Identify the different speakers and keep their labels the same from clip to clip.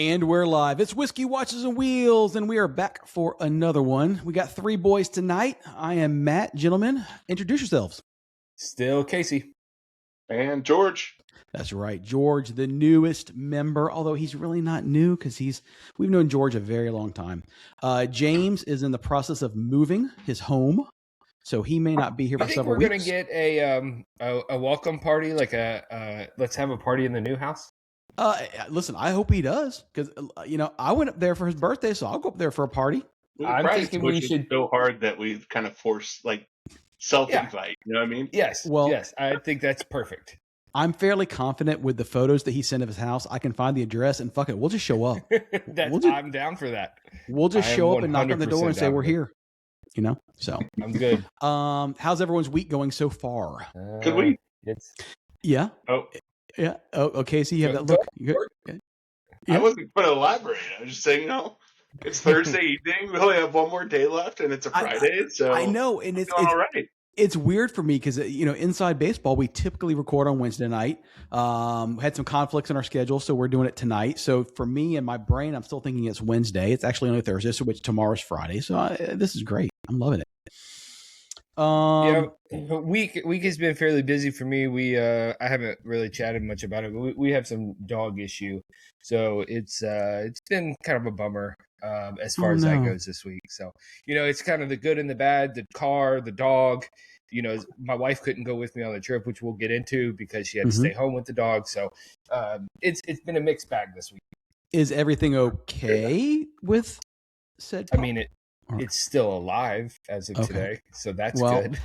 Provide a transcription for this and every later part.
Speaker 1: And we're live. It's Whiskey, Watches, and Wheels, and we are back for another one. We got three boys tonight. I am Matt. Gentlemen, introduce yourselves.
Speaker 2: Still Casey.
Speaker 3: And George.
Speaker 1: That's right. George, the newest member, although he's really not new because we've known George a very long time. James is in the process of moving his home, so he may not be here for several weeks.
Speaker 2: I think we're going to get a welcome party, like let's have a party in the new house.
Speaker 1: Listen, I hope he does because I went up there for his birthday, so I'll go up there for a party.
Speaker 2: I'm thinking we should
Speaker 3: so hard that we've kind of forced self-invite. You know what I mean?
Speaker 2: Yes. Well, yes, I think that's perfect.
Speaker 1: I'm fairly confident with the photos that he sent of his house. I can find the address and fuck it, we'll just show up.
Speaker 2: I'm down for that.
Speaker 1: We'll just show up and knock on the door and say we're here. So
Speaker 2: I'm good.
Speaker 1: How's everyone's week going so far?
Speaker 3: Good week.
Speaker 1: Yeah.
Speaker 3: Oh.
Speaker 1: Yeah. Oh, okay. So you have that look.
Speaker 3: Yeah. I wasn't going to elaborate. I was just saying, it's Thursday evening. We only have one more day left, and it's a Friday. So
Speaker 1: I know, and it's
Speaker 3: all right.
Speaker 1: It's weird for me because inside baseball we typically record on Wednesday night. Had some conflicts in our schedule, so we're doing it tonight. So for me and my brain, I'm still thinking it's Wednesday. It's actually only Thursday, so which tomorrow's Friday. So this is great. I'm loving it.
Speaker 2: Week has been fairly busy for me. I haven't really chatted much about it, but we have some dog issue, so it's been kind of a bummer as far as that goes this week. So it's kind of the good and the bad, the car, the dog. My wife couldn't go with me on the trip, which we'll get into because she had to stay home with the dog. So it's been a mixed bag this week.
Speaker 1: Is everything okay with said pup?
Speaker 2: I mean, it's still alive as of today, so that's good.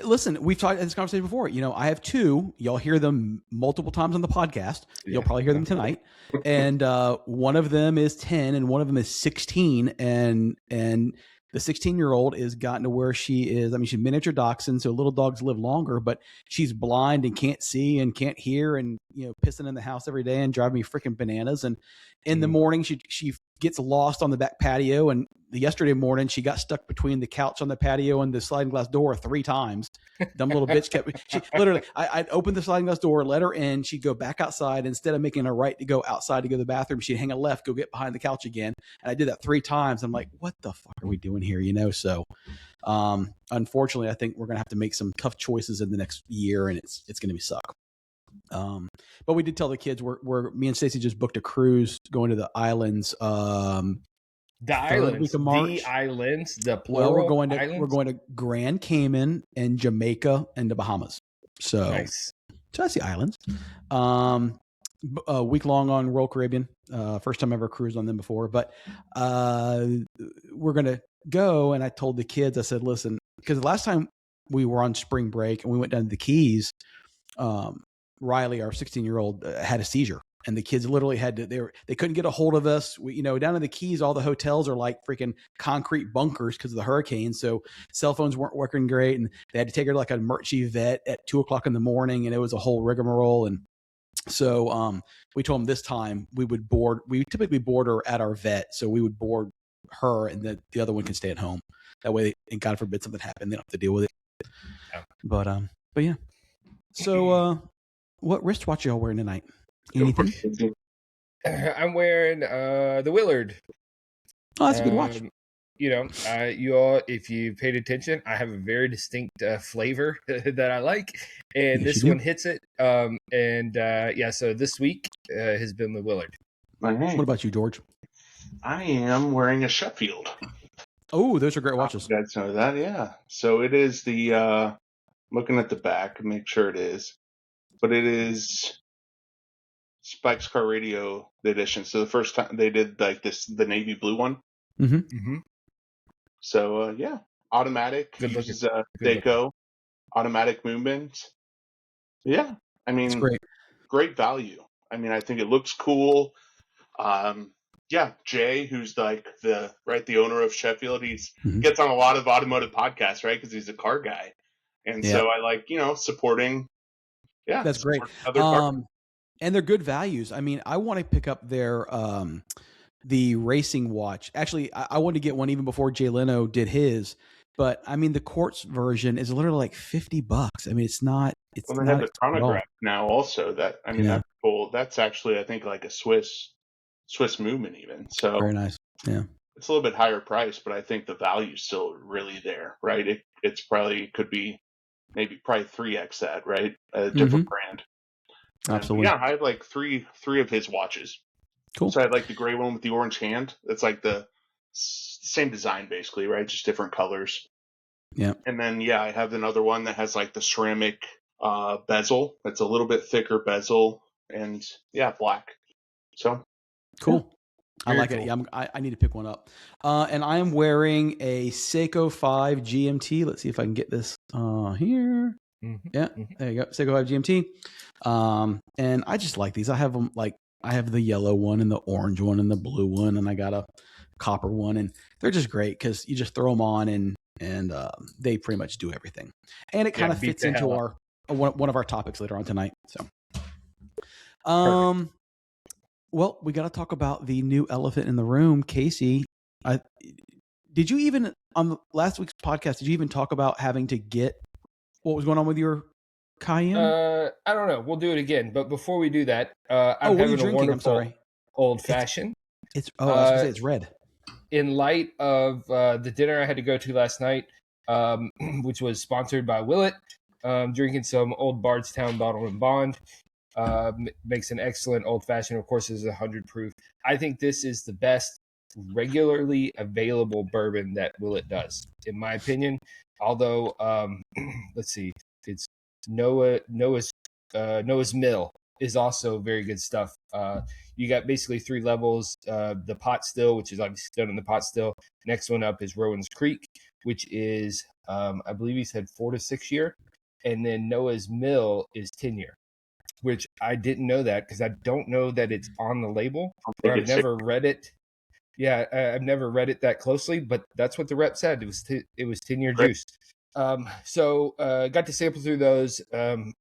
Speaker 1: Listen, we've talked this conversation before. I have two. Y'all hear them multiple times on the podcast. You'll probably hear them tonight. And one of them is 10 and one of them is 16. And the 16-year-old is gotten to where she is. I mean, she's miniature dachshund, so little dogs live longer, but she's blind and can't see and can't hear and, pissing in the house every day and driving me freaking bananas. And in the morning, she gets lost on the back patio. And yesterday morning, she got stuck between the couch on the patio and the sliding glass door 3 times. Dumb little bitch she literally, I'd open the sliding glass door, let her in. She'd go back outside. Instead of making a right to go outside to go to the bathroom, she'd hang a left, go get behind the couch again. And I did that 3 times. I'm like, what the fuck are we doing here? So unfortunately, I think we're going to have to make some tough choices in the next year, and it's going to be suck. But we did tell the kids me and Stacey just booked a cruise going to the islands.
Speaker 2: The islands, the plural.
Speaker 1: Well, we're going to Grand Cayman and Jamaica and the Bahamas. So,
Speaker 2: nice.
Speaker 1: So that's the islands. A week long on Royal Caribbean. First time I ever cruised on them before, but we're gonna go. And I told the kids, I said, listen, because the last time we were on spring break and we went down to the Keys, Riley, our 16-year-old, had a seizure, and the kids literally had to. They couldn't get a hold of us. Down in the Keys, all the hotels are like freaking concrete bunkers because of the hurricane. So cell phones weren't working great, and they had to take her to like a emergency vet at 2:00 in the morning, and it was a whole rigmarole. And so we told them this time we would board. We typically board her at our vet, so we would board her, and the other one can stay at home. That way, and God forbid something happened, they don't have to deal with it. But yeah. So. What wristwatch y'all wearing tonight? Anything?
Speaker 2: I'm wearing the Willard.
Speaker 1: Oh, that's a good watch.
Speaker 2: You all, if you paid attention, I have a very distinct flavor that I like, and this one hits it. So this week has been the Willard.
Speaker 1: What about you, George?
Speaker 3: I am wearing a Sheffield.
Speaker 1: Oh, those are great watches.
Speaker 3: You guys know that, yeah. So it is the looking at the back, make sure it is. But it is Spike's Car Radio edition. So the first time they did like the navy blue one.
Speaker 1: Mm-hmm. Mm-hmm.
Speaker 3: So automatic.
Speaker 2: Good
Speaker 3: uses Daco, automatic movements. Yeah, I mean,
Speaker 1: it's
Speaker 3: great value. I mean, I think it looks cool. Jay, who's like the owner of Sheffield, gets on a lot of automotive podcasts, right? Because he's a car guy, and so I like supporting. Yeah,
Speaker 1: that's great. And they're good values. I mean, I want to pick up their the racing watch. Actually, I wanted to get one even before Jay Leno did his. But I mean, the quartz version is literally like $50. I mean, it's not. It's
Speaker 3: they have the chronograph now also. That's cool. That's actually, I think, like a Swiss Swiss Movement even. So
Speaker 1: Very nice. Yeah.
Speaker 3: it's a little bit higher price, but I think the value is still really there, right? It's probably could be maybe probably 3x that, right? A different brand. And but
Speaker 1: Absolutely.
Speaker 3: yeah, I have like three of his watches.
Speaker 1: Cool.
Speaker 3: So I had like the gray one with the orange hand. It's like the same design basically, right? Just different colors.
Speaker 1: Yeah.
Speaker 3: And then yeah, I have another one that has like the ceramic bezel. It's a little bit thicker bezel, and yeah, black. So
Speaker 1: cool. I
Speaker 2: Very
Speaker 1: like
Speaker 2: cool.
Speaker 1: it. Yeah, I need to pick one up. And I am wearing a Seiko 5 GMT. Let's see if I can get this here. Yeah, there you go. Seiko 5 GMT. And I just like these. I have them like I have the yellow one and the orange one and the blue one, and I got a copper one, and they're just great because you just throw them on and they pretty much do everything. And it kind of fits into our one of our topics later on tonight. So, well, we got to talk about the new elephant in the room, Casey. Did you even on last week's podcast? Did you even talk about having to get what was going on with your Cayenne?
Speaker 2: I don't know. We'll do it again. But before we do that, I'm
Speaker 1: what are you
Speaker 2: having a
Speaker 1: drinking? I'm
Speaker 2: wonderful
Speaker 1: sorry.
Speaker 2: old fashioned.
Speaker 1: I was gonna say it's red.
Speaker 2: In light of the dinner I had to go to last night, which was sponsored by Willet, drinking some old Bardstown Bottle and Bond. Makes an excellent old fashioned. Of course, is 100 proof. I think this is the best regularly available bourbon that Willet does, in my opinion. Although, let's see, it's Noah's Mill is also very good stuff. You got basically three levels. The pot still, which is obviously done in the pot still. Next one up is Rowan's Creek, which is I believe he said 4 to 6 year, and then Noah's Mill is 10 year. Which I didn't know that because I don't know that it's on the label, or I've never read it. Yeah, I've never read it that closely, but that's what the rep said. It was 10-year juice. So got to sample through those, and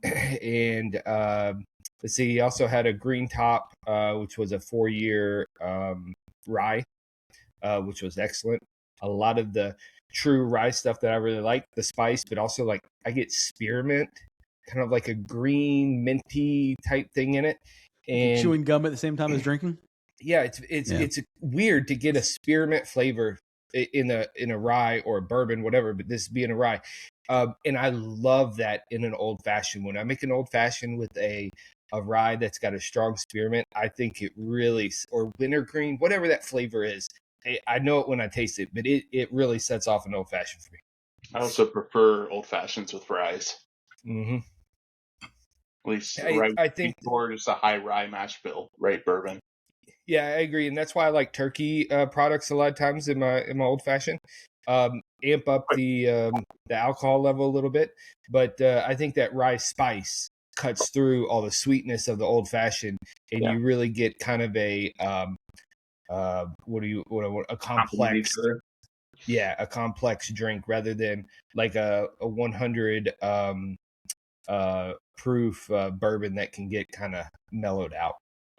Speaker 2: let's see. He also had a green top, which was a 4-year rye, which was excellent. A lot of the true rye stuff that I really like, the spice, but also like I get spearmint, kind of like a green minty type thing in it, and
Speaker 1: chewing gum at the same time as drinking.
Speaker 2: Yeah, it's weird to get a spearmint flavor in a rye or a bourbon, whatever. But this being a rye, and I love that in an old fashioned. When I make an old fashioned with a rye that's got a strong spearmint, I think it really, or wintergreen, whatever that flavor is. I know it when I taste it, but it really sets off an old fashioned for me.
Speaker 3: I also prefer old fashions with ryes.
Speaker 2: Mm-hmm.
Speaker 3: At least I think or just a high rye mash bill, right? Bourbon.
Speaker 2: Yeah, I agree, and that's why I like turkey products a lot of times in my old fashioned. Amp up the alcohol level a little bit, but I think that rye spice cuts through all the sweetness of the old fashioned, and you really get kind of a a complex. Yeah, a complex drink rather than like a 100 proof bourbon that can get kind of mellowed out.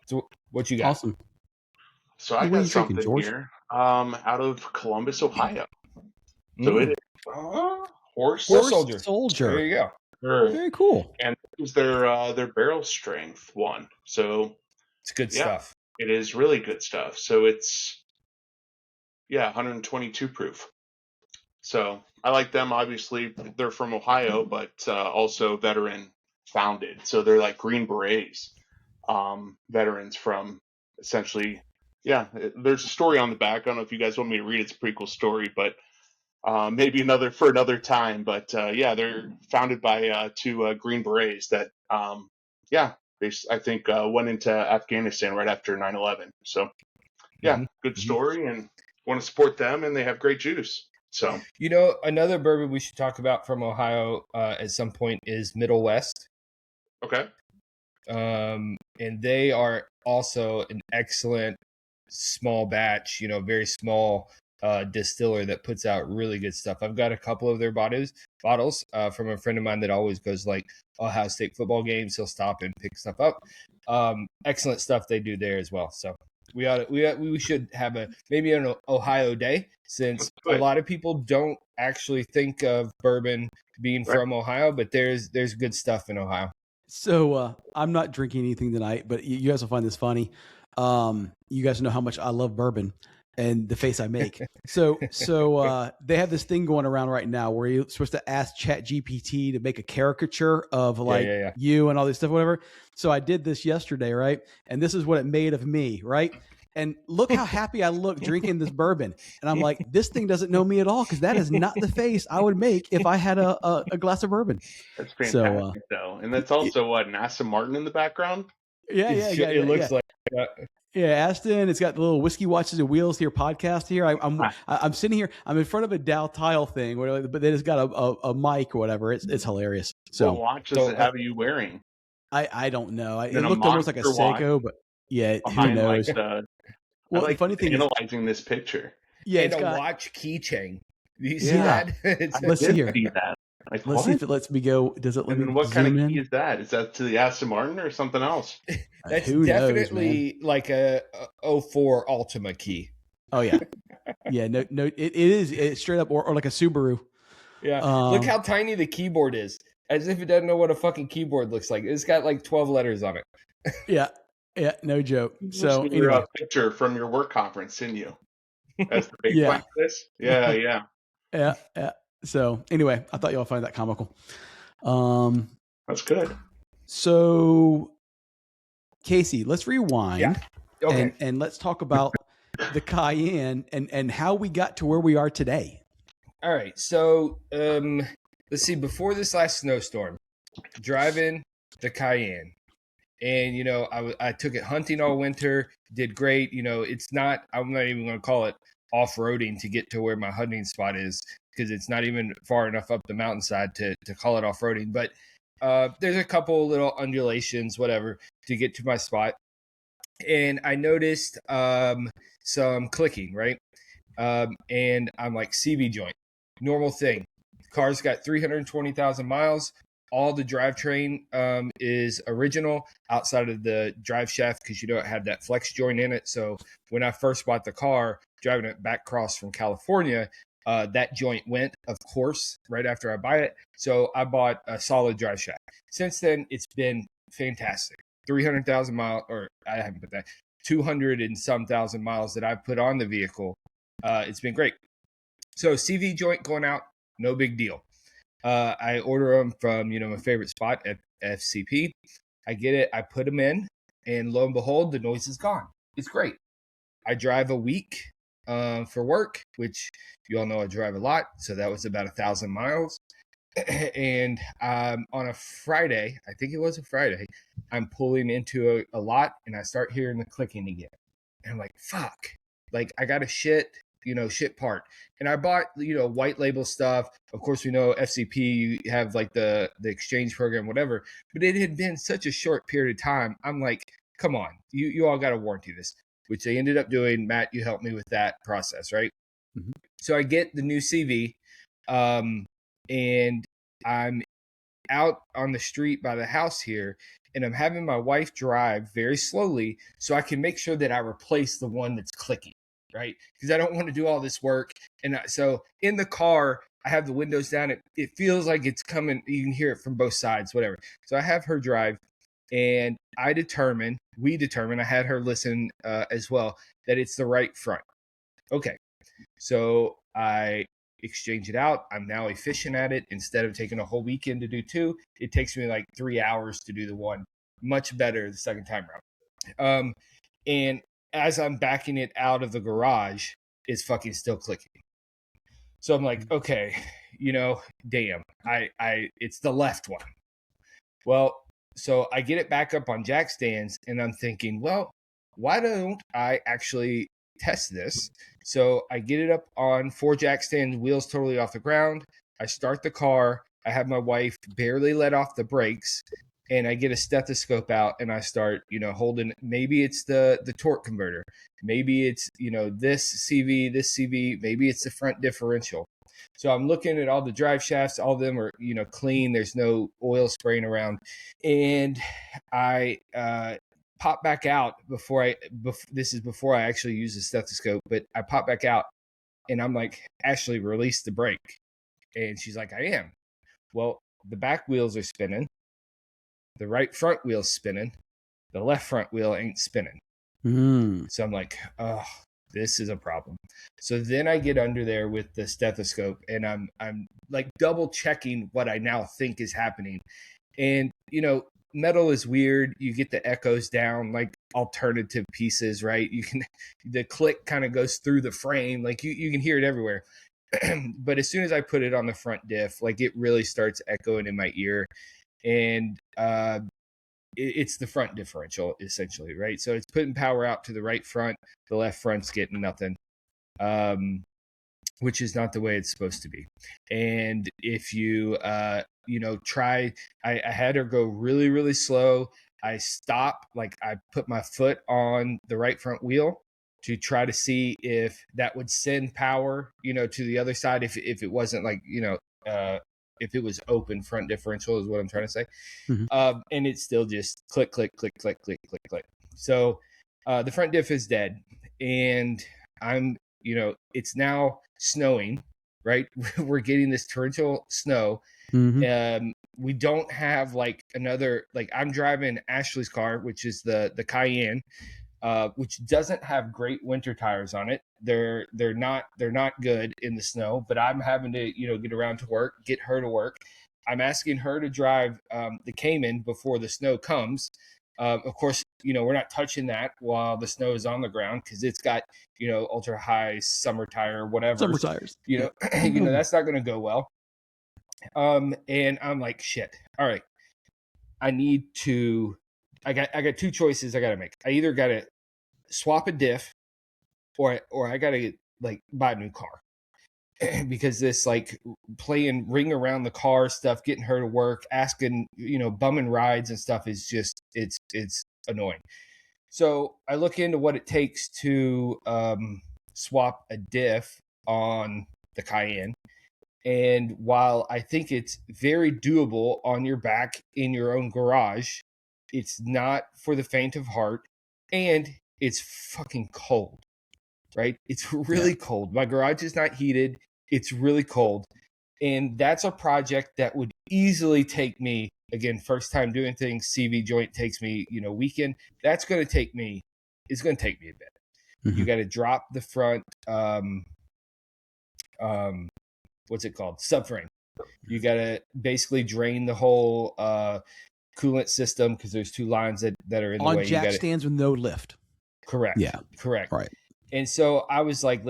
Speaker 2: So what you got?
Speaker 1: Awesome.
Speaker 3: So I got something here out of Columbus, Ohio. So it is Horse
Speaker 1: Soldier.
Speaker 2: There you go.
Speaker 1: Very cool.
Speaker 3: And this is their barrel strength one. So
Speaker 2: it's good stuff.
Speaker 3: It is really good stuff. So it's 122 proof. So I like them. Obviously, they're from Ohio, but also veteran founded. So they're like Green Berets, veterans from essentially. Yeah, there's a story on the back. I don't know if you guys want me to read it. It's a pretty cool story, but maybe another time. But they're founded by two Green Berets that they I think went into Afghanistan right after 9/11. So good story, and want to support them, and they have great juice. So
Speaker 2: another bourbon we should talk about from Ohio at some point is Middle West.
Speaker 3: Okay.
Speaker 2: And they are also an excellent small batch, very small distiller that puts out really good stuff. I've got a couple of their bottles from a friend of mine that always goes like Ohio State football games. He'll stop and pick stuff up. Excellent stuff they do there as well. So we should have maybe an Ohio day, since a lot of people don't actually think of bourbon being from Ohio, but there's good stuff in Ohio.
Speaker 1: So I'm not drinking anything tonight, but you guys will find this funny. You guys know how much I love bourbon and the face I make. So they have this thing going around right now where you're supposed to ask ChatGPT to make a caricature of like you and all this stuff, whatever. So I did this yesterday, right? And this is what it made of me, right? And look how happy I look drinking this bourbon. And I'm like, this thing doesn't know me at all because that is not the face I would make if I had a glass of bourbon.
Speaker 3: That's fantastic, though. And that's also what, an Aston Martin in the background?
Speaker 2: It looks like that.
Speaker 1: Yeah, Aston. It's got the little whiskey watches and wheels to your podcast here. I'm sitting here. I'm in front of a Dow tile thing, but then it's got a mic or whatever. It's hilarious. So
Speaker 3: what watch does it have you wearing?
Speaker 1: I don't know. It looked almost like a Seiko, but yeah, who knows?
Speaker 3: Well, the funny thing is analyzing this picture.
Speaker 2: Yeah, it's got a watch keychain. Do you see that?
Speaker 1: Let's see here.
Speaker 3: See that. Like,
Speaker 1: let's see if it lets me go. Does it let me?
Speaker 3: What kind of key is that? Is that to the Aston Martin or something else?
Speaker 2: That's definitely like a 04 Ultima key.
Speaker 1: Oh yeah, yeah. No, it is. It's straight up or like a Subaru.
Speaker 2: Yeah. Look how tiny the keyboard is. As if it doesn't know what a fucking keyboard looks like. It's got like 12 letters on it.
Speaker 1: Yeah. No joke. So
Speaker 3: anyway, a picture from your work conference, didn't you? That's the big point of this. Yeah.
Speaker 1: So anyway, I thought y'all find that comical.
Speaker 3: That's good.
Speaker 1: So Casey, let's rewind.
Speaker 2: Yeah. Okay.
Speaker 1: And let's talk about the Cayenne and how we got to where we are today.
Speaker 2: All right. So let's see. Before this last snowstorm, driving the Cayenne. And, I took it hunting all winter, did great. I'm not even going to call it off-roading to get to where my hunting spot is because it's not even far enough up the mountainside to call it off-roading. But there's a couple little undulations, whatever, to get to my spot. And I noticed some clicking, right? And I'm like, CV joint, normal thing. Car's got 320,000 miles. All the drivetrain is original outside of the drive shaft because you don't have that flex joint in it. So when I first bought the car, driving it back across from California, that joint went, of course, right after I buy it. So I bought a solid drive shaft. Since then, it's been fantastic. 300,000 miles, or I haven't put that, 200 and some thousand miles that I've put on the vehicle. It's been great. So CV joint going out, no big deal. I order them from, my favorite spot at FCP. I get it. I put them in and lo and behold, the noise is gone. It's great. I drive a week for work, which you all know I drive a lot. So that was about 1,000 miles. And on a Friday, I think it was a Friday, I'm pulling into a lot and I start hearing the clicking again. And I'm like, fuck, like I got a shit part. And I bought, white label stuff. Of course, we know FCP, you have like the exchange program, whatever, but it had been such a short period of time. I'm like, come on, you all got to warranty this, which they ended up doing. Matt, you helped me with that process, right? Mm-hmm. So I get the new CV and I'm out on the street by the house here and I'm having my wife drive very slowly so I can make sure that I replace the one that's clicking. Right? Because I don't want to do all this work. And so in the car, I have the windows down. It feels like it's coming. You can hear it from both sides, whatever. So I have her drive and we determine, I had her listen as well, that it's the right front. Okay. So I exchange it out. I'm now efficient at it. Instead of taking a whole weekend to do two, it takes me like 3 hours to do the one. Much better the second time around. And as I'm backing it out of the garage, it's fucking still clicking. So I'm like, okay, damn, it's the left one. Well, so I get it back up on jack stands and I'm thinking, well, why don't I actually test this? So I get it up on 4 jack stands, wheels totally off the ground. I start the car. I have my wife barely let off the brakes. And I get a stethoscope out and I start, holding, maybe it's the torque converter. Maybe it's, this CV, maybe it's the front differential. So I'm looking at all the drive shafts. All of them are, clean. There's no oil spraying around. And I pop back out this is before I actually use the stethoscope, but I pop back out and I'm like, Ashley, release the brake. And she's like, I am. Well, the back wheels are spinning. The right front wheel's spinning. The left front wheel ain't spinning. So I'm like, oh, this is a problem. So then I get under there with the stethoscope, and I'm like double checking what I now think is happening. And, metal is weird. You get the echoes down, like alternative pieces, right? The click kind of goes through the frame. Like you can hear it everywhere. But as soon as I put it on the front diff, like it really starts echoing in my ear. And it's the front differential, essentially, right? So it's putting power out to the right front. The left front's getting nothing. Which is not the way it's supposed to be. And if you, try, I had her go really, really slow. I stop, like I put my foot on the right front wheel to try to see if that would send power, to the other side. If it wasn't like, if it was open front differential is what I'm trying to say. And it's still just click, click, click, click, click, click, click. So the front diff is dead. And I'm, it's now snowing, right? We're getting this torrential snow. We don't have like another, like I'm driving Ashley's car, which is the Cayenne, which doesn't have great winter tires on it. They're not good in the snow, but I'm having to, get around to work, get her to work. I'm asking her to drive the Cayman before the snow comes. Of course, we're not touching that while the snow is on the ground because it's got, ultra high summer tire, whatever.
Speaker 1: Summer tires.
Speaker 2: That's not going to go well. And I'm like, shit. All right. I got two choices I got to make. I either got to swap a diff or I got to like buy a new car. Because this like playing ring around the car stuff, getting her to work, asking, bumming rides and stuff is just, it's annoying. So I look into what it takes to swap a diff on the Cayenne. And while I think it's very doable on your back in your own garage, it's not for the faint of heart, and it's fucking cold. Right? It's really cold. My garage is not heated. It's really cold. And that's a project that would easily take me, again, first time doing things, CV joint takes me, weekend. It's going to take me a bit. You got to drop the front, what's it called? Subframe. You got to basically drain the whole coolant system because there's two lines that are in the way.
Speaker 1: On jack stands with no lift.
Speaker 2: Correct.
Speaker 1: Yeah.
Speaker 2: Correct.
Speaker 1: Right.
Speaker 2: And so I was like,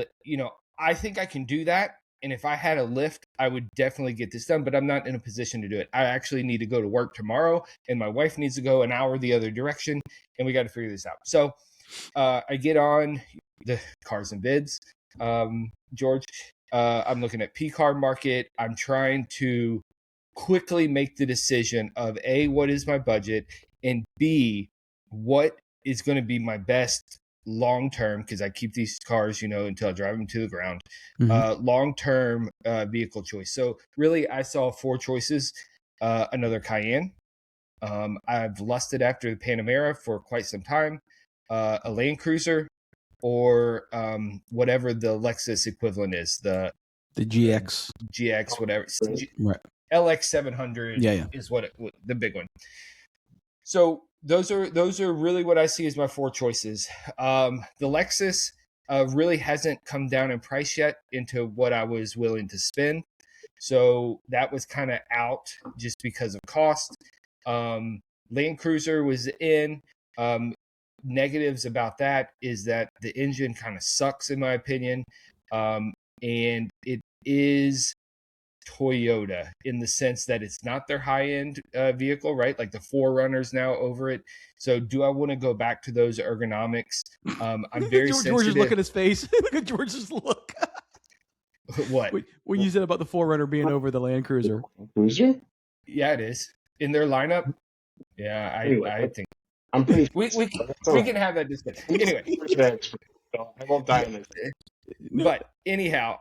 Speaker 2: I think I can do that. And if I had a lift, I would definitely get this done, but I'm not in a position to do it. I actually need to go to work tomorrow, and my wife needs to go an hour the other direction, and we got to figure this out. So I get on the cars and bids, George. I'm looking at P-Car Market. I'm trying to quickly make the decision of A, what is my budget, and B, what is going to be my best long-term, because I keep these cars, until I drive them to the ground, long-term vehicle choice. So really I saw four choices. Another Cayenne. I've lusted after the Panamera for quite some time. A Land Cruiser, or whatever the Lexus equivalent is, the GX, whatever.
Speaker 1: Right.
Speaker 2: LX 700 is the big one. So those are really what I see as my four choices. The Lexus really hasn't come down in price yet into what I was willing to spend. So that was kind of out just because of cost. Land Cruiser was in. Negatives about that is that the engine kind of sucks, in my opinion. And it is Toyota in the sense that it's not their high-end vehicle, right? Like the 4Runner's now over it. So do I want to go back to those ergonomics? I'm very sensitive.
Speaker 1: George's look at his face. Look at George's look.
Speaker 2: What?
Speaker 1: When you said about the 4Runner being over the Land Cruiser.
Speaker 3: Cruiser?
Speaker 2: Yeah, it is. In their lineup? Yeah, I think.
Speaker 3: I'm pretty
Speaker 2: we can have that discussion. Anyway.
Speaker 3: I won't die in this.
Speaker 2: But anyhow,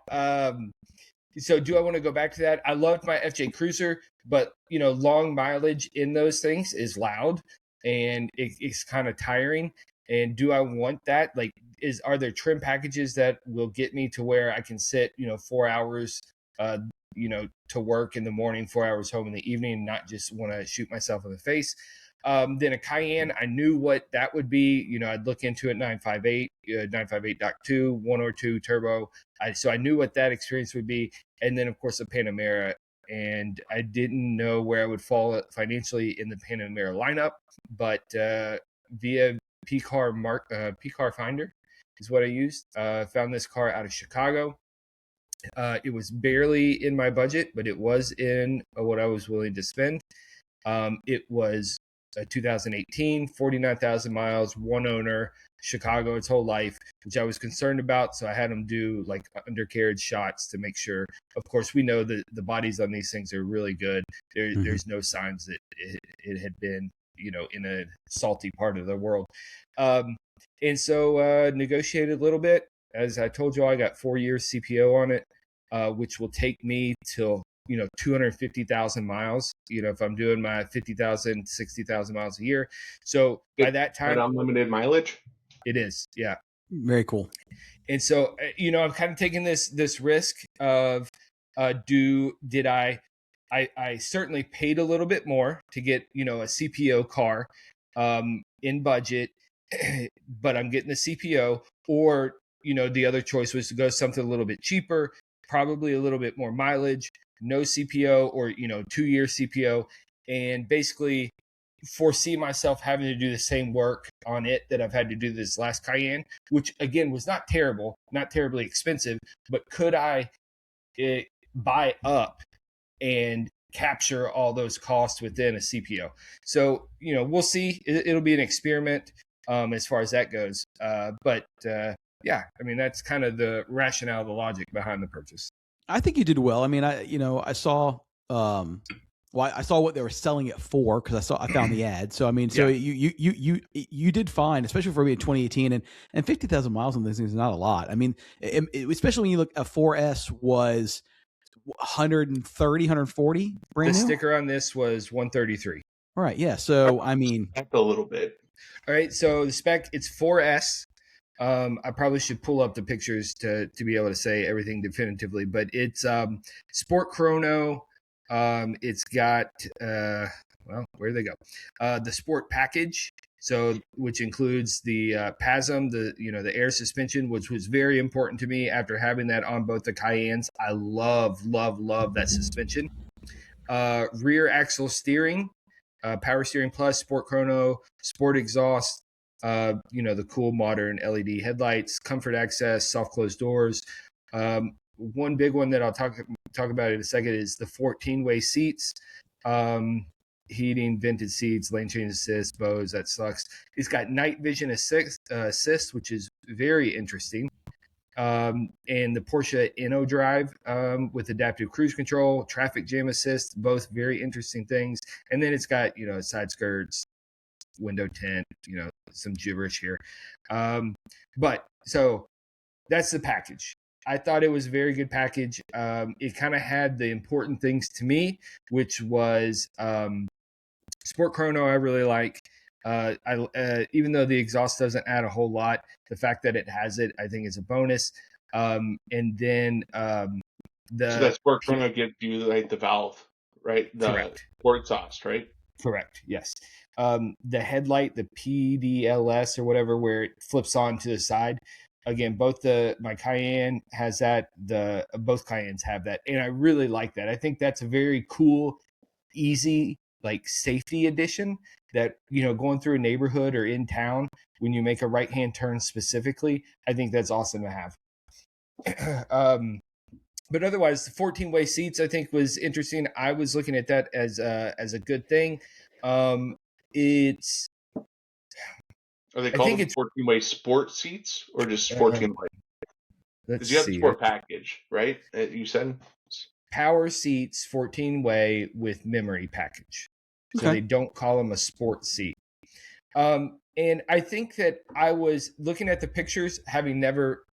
Speaker 2: so do I want to go back to that? I loved my FJ Cruiser, but long mileage in those things is loud and it's kind of tiring. And do I want that? Like, are there trim packages that will get me to where I can sit, 4 hours, to work in the morning, 4 hours home in the evening, and not just want to shoot myself in the face? Then a Cayenne, I knew what that would be. I'd look into it, 958, 958.2, 102 turbo. So I knew what that experience would be. And then, of course, the Panamera. And I didn't know where I would fall financially in the Panamera lineup, but via P-Car Finder is what I used. Found this car out of Chicago. It was barely in my budget, but it was in what I was willing to spend. It was a 2018, 49,000 miles, one owner, Chicago its whole life, which I was concerned about. So I had them do like undercarriage shots to make sure. Of course, we know that the bodies on these things are really good. There's no signs that it had been, in a salty part of the world. And so negotiated a little bit. As I told you, I got 4 years CPO on it, which will take me till 250,000 miles, if I'm doing my 50,000, 60,000 miles a year. So by that time,
Speaker 3: unlimited mileage.
Speaker 2: It is. Yeah.
Speaker 1: Very cool.
Speaker 2: And so, I'm kind of taking this risk of, I certainly paid a little bit more to get, a CPO car, in budget, but I'm getting the CPO, or, the other choice was to go something a little bit cheaper, probably a little bit more mileage, no CPO, or 2-year CPO, and basically foresee myself having to do the same work on it that I've had to do this last Cayenne, which again was not terrible, not terribly expensive, but could I buy up and capture all those costs within a CPO? So, we'll see. It'll be an experiment as far as that goes. But yeah, I mean, that's kind of the rationale, the logic behind the purchase.
Speaker 1: I think you did well. I mean, I saw, I saw what they were selling it for, because I found the ad. So I mean, so yeah. you did fine, especially for being 2018, and 50,000 miles on this thing is not a lot. I mean, especially when you look, a 4S was 130, 140 brand new.
Speaker 2: The sticker on this was 133.
Speaker 1: All right, yeah. So I mean,
Speaker 3: a little bit.
Speaker 2: All right, so the spec, it's 4S. I probably should pull up the pictures to be able to say everything definitively, but it's Sport Chrono. It's got where do they go? The Sport package, so which includes the PASM, the air suspension, which was very important to me after having that on both the Cayennes. I love that suspension. Rear axle steering, Power Steering Plus, Sport Chrono, Sport exhaust. The cool modern LED headlights, comfort access, soft closed doors. One big one that I'll talk about in a second is the 14-way seats, heating, vented seats, lane change assist, Bose, that sucks. It's got night vision assist, which is very interesting. And the Porsche InnoDrive with adaptive cruise control, traffic jam assist, both very interesting things. And then it's got, side skirts, window tint, some gibberish here. But so that's the package. I thought it was a very good package. It kind of had the important things to me, which was Sport Chrono I really like. Even though the exhaust doesn't add a whole lot, the fact that it has it, I think, is a bonus. And then so
Speaker 3: that Sport Chrono gives you like the valve, right? The
Speaker 2: correct.
Speaker 3: Sport exhaust, right?
Speaker 2: Correct. Yes. The headlight, the PDLS or whatever, where it flips on to the side. Again, my Cayenne has that. Both Cayennes have that, and I really like that. I think that's a very cool, easy, like safety addition. That going through a neighborhood or in town when you make a right-hand turn specifically, I think that's awesome to have. But otherwise, the 14-way seats I think was interesting. I was looking at that as a good thing.
Speaker 3: Are they called 14-way sport seats or just 14-way? Because you have the sport package, right? You said
Speaker 2: power seats, 14-way with memory package. So they don't call them a sport seat. And I think that I was looking at the pictures, having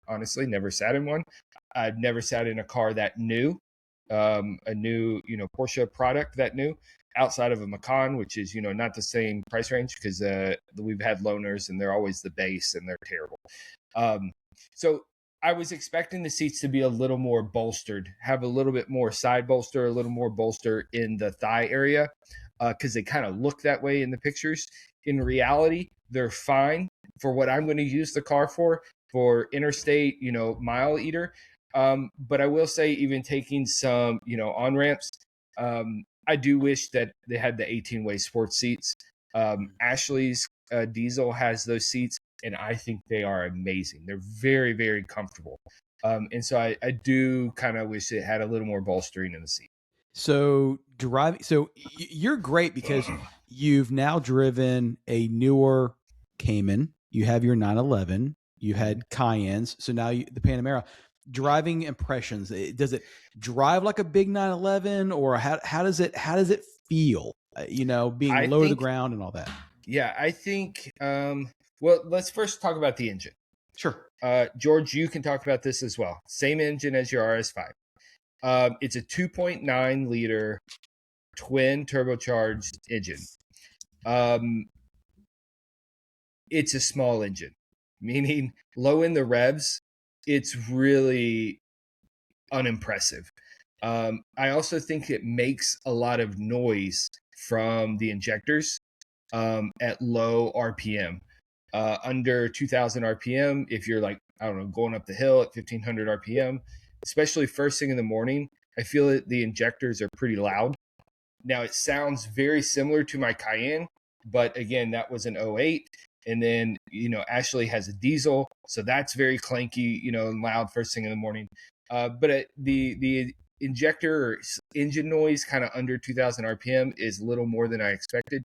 Speaker 2: honestly never sat in one. I've never sat in a car that new, a new Porsche product that new, outside of a Macan, which is not the same price range, because we've had loaners and they're always the base and they're terrible. So I was expecting the seats to be a little more bolstered, have a little bit more side bolster, a little more bolster in the thigh area. because they kind of look that way in the pictures. In reality, they're fine for what I'm going to use the car for interstate, mile eater. But I will say, even taking some, on ramps, I do wish that they had the 18-way sports seats. Ashley's diesel has those seats, and I think they are amazing. They're very, very comfortable. And so I do kind of wish it had a little more bolstering in the seat.
Speaker 1: So you're great because you've now driven a newer Cayman. You have your 911. You had Cayennes. So now the Panamera. Driving impressions. Does it drive like a big 911, or how does it feel? Being low to the ground and all that.
Speaker 2: Yeah, I think. Well, let's first talk about the engine.
Speaker 1: Sure.
Speaker 2: George, you can talk about this as well. Same engine as your RS5. It's a 2.9 liter twin turbocharged engine. It's a small engine, meaning low in the revs, it's really unimpressive. I also think it makes a lot of noise from the injectors at low RPM. Under 2000 RPM, if you're going up the hill at 1500 RPM, especially first thing in the morning, I feel that the injectors are pretty loud. Now, it sounds very similar to my Cayenne, but again, that was an 08. And then, Ashley has a diesel, so that's very clanky, and loud first thing in the morning. But the injector or engine noise kind of under 2000 RPM is a little more than I expected.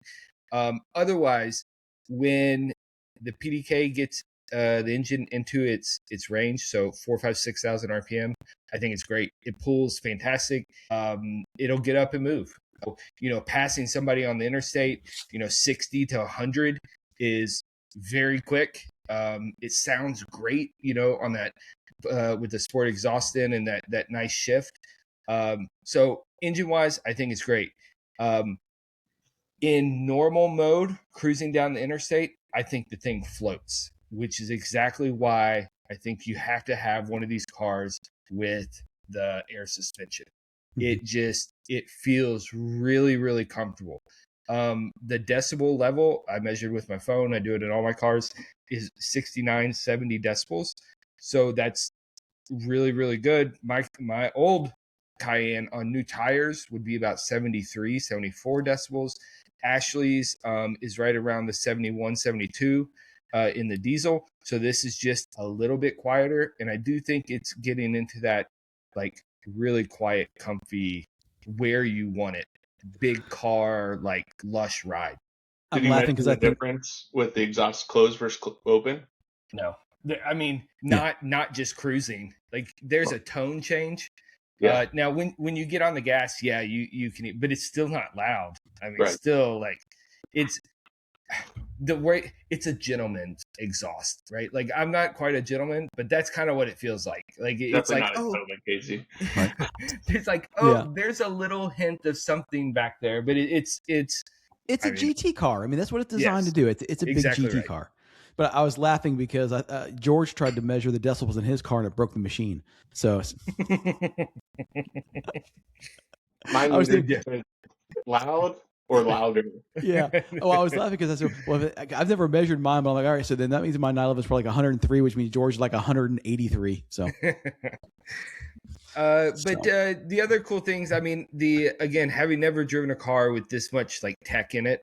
Speaker 2: Otherwise, when the PDK gets the engine into its range, so 4, 5, 6,000 RPM, I think it's great. It pulls fantastic. It'll get up and move. Passing somebody on the interstate, 60 to 100 is very quick. It sounds great, on that with the sport exhaust in and that nice shift. So engine wise, I think it's great. In normal mode, cruising down the interstate, I think the thing floats, which is exactly why I think you have to have one of these cars with the air suspension. It feels really, really comfortable. The decibel level I measured with my phone, I do it in all my cars, is 69, 70 decibels. So that's really, really good. My old Cayenne on new tires would be about 73, 74 decibels. Ashley's is right around the 71, 72 in the diesel. So this is just a little bit quieter. And I do think it's getting into that really quiet, comfy, where you want it. Big car, lush ride.
Speaker 3: I'm laughing because I think difference with the exhaust closed versus open.
Speaker 2: No, I mean not just cruising. There's a tone change.
Speaker 3: Yeah.
Speaker 2: Now when you get on the gas, yeah, you can, but it's still not loud. I mean,
Speaker 3: right.
Speaker 2: Still it's the way it's a gentleman's exhaust, right? I'm not quite a gentleman, but that's kind of what it feels like. It's
Speaker 3: like, oh, Casey.
Speaker 2: Right. It's there's a little hint of something back there, but it's a
Speaker 1: GT car. I mean, that's what it's designed to do. It's a big GT car. But I was laughing because George tried to measure the decibels in his car and it broke the machine. So
Speaker 3: mine was loud or louder.
Speaker 1: Yeah. Oh, I was laughing because I said, well, I've never measured mine, but I'm like, all right, so then that means my 911 is probably 103, which means George is 183. So.
Speaker 2: But the other cool things, I mean, again, having never driven a car with this much tech in it,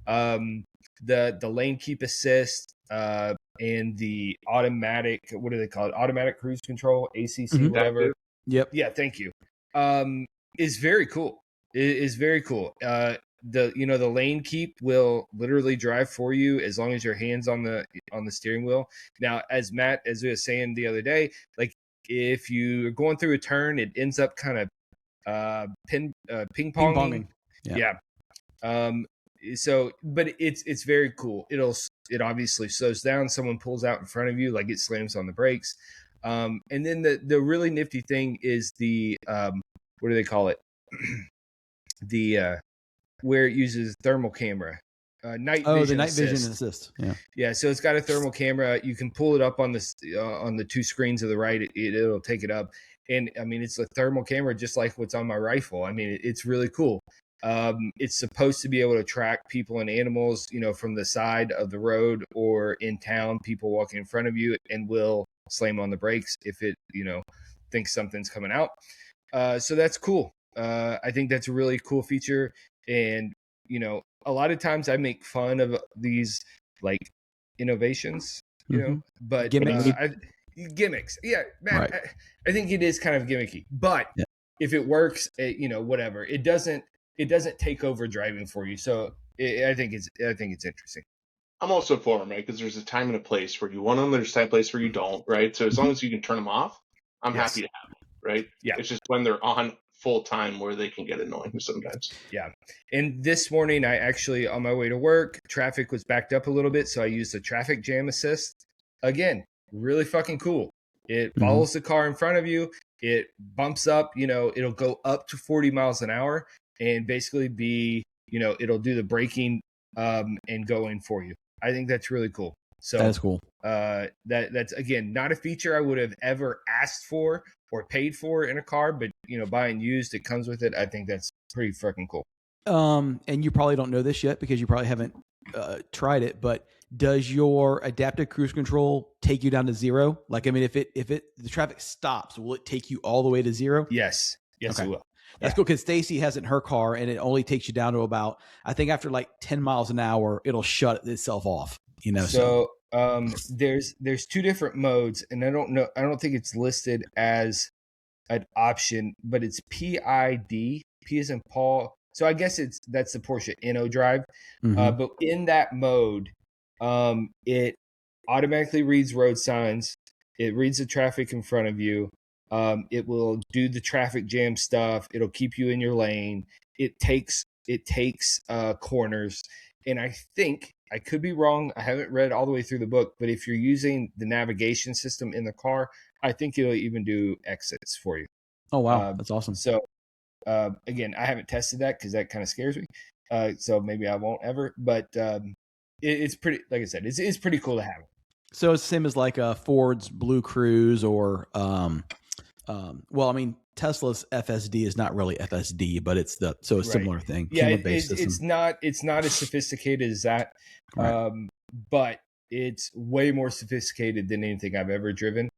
Speaker 2: the lane keep assist, and the automatic, what do they call it? Automatic cruise control, ACC, whatever.
Speaker 1: Yep.
Speaker 2: Yeah. Thank you. Is very cool. It is very cool. The lane keep will literally drive for you as long as your hand's on the steering wheel. Now, as Matt, as we were saying the other day, if you're going through a turn, it ends up kind of ping-ponging. Yeah. So, but it's very cool. It obviously slows down. Someone pulls out in front of you, it slams on the brakes. And then the really nifty thing is the what do they call it? The where it uses thermal camera. Night vision.
Speaker 1: The night
Speaker 2: assist.
Speaker 1: vision assist. Yeah.
Speaker 2: Yeah. So it's got a thermal camera. You can pull it up on the two screens of the right. It'll take it up. And I mean, it's a thermal camera, just like what's on my rifle. I mean, it's really cool. It's supposed to be able to track people and animals, from the side of the road or in town, people walking in front of you, and will slam on the brakes if it, thinks something's coming out. So that's cool. I think that's a really cool feature. And, a lot of times I make fun of these like innovations, but gimmicks. Yeah, man,
Speaker 1: Right.
Speaker 2: I think it is kind of gimmicky, but if it works, whatever. It doesn't take over driving for you. So I think it's interesting.
Speaker 3: I'm also for them, right? Because there's a time and a place where you want them. There's a place where you don't, right? So as long as you can turn them off, I'm happy to have them, right?
Speaker 2: Yeah.
Speaker 3: It's just when they're on full time where they can get annoying sometimes.
Speaker 2: Yeah. And this morning, I actually, on my way to work, traffic was backed up a little bit. So I used the traffic jam assist. Again, really fucking cool. It follows the car in front of you. It bumps up, it'll go up to 40 miles an hour and basically be, it'll do the braking and go in for you. I think that's really cool. So
Speaker 1: that's cool.
Speaker 2: That's, again, not a feature I would have ever asked for or paid for in a car, but buying used, it comes with it. I think that's pretty freaking cool.
Speaker 1: And you probably don't know this yet because you probably haven't tried it, but does your adaptive cruise control take you down to 0? Like, I mean, if the traffic stops, will it take you all the way to 0?
Speaker 2: Yes,
Speaker 1: okay.
Speaker 2: It will.
Speaker 1: That's cool because Stacy has it in her car, and it only takes you down to about, I think after like 10 miles an hour, it'll shut itself off.
Speaker 2: So there's 2 different modes, and I don't think it's listed as an option, but it's PID. P as in Paul. So I guess that's the Porsche Inno Drive. But in that mode, it automatically reads road signs. It reads the traffic in front of you. It will do the traffic jam stuff. It'll keep you in your lane. It takes corners. And I think, I could be wrong, I haven't read all the way through the book, but if you're using the navigation system in the car, I think it'll even do exits for you.
Speaker 1: Oh, wow. That's awesome.
Speaker 2: So, again, I haven't tested that because that kind of scares me. So maybe I won't ever. But it's pretty, like I said, it's pretty cool to have.
Speaker 1: So it's the same as like Ford's Blue Cruise or, well, I mean, Tesla's FSD is not really FSD, but it's a similar thing.
Speaker 2: Yeah, it's not as sophisticated as that, but it's way more sophisticated than anything I've ever driven.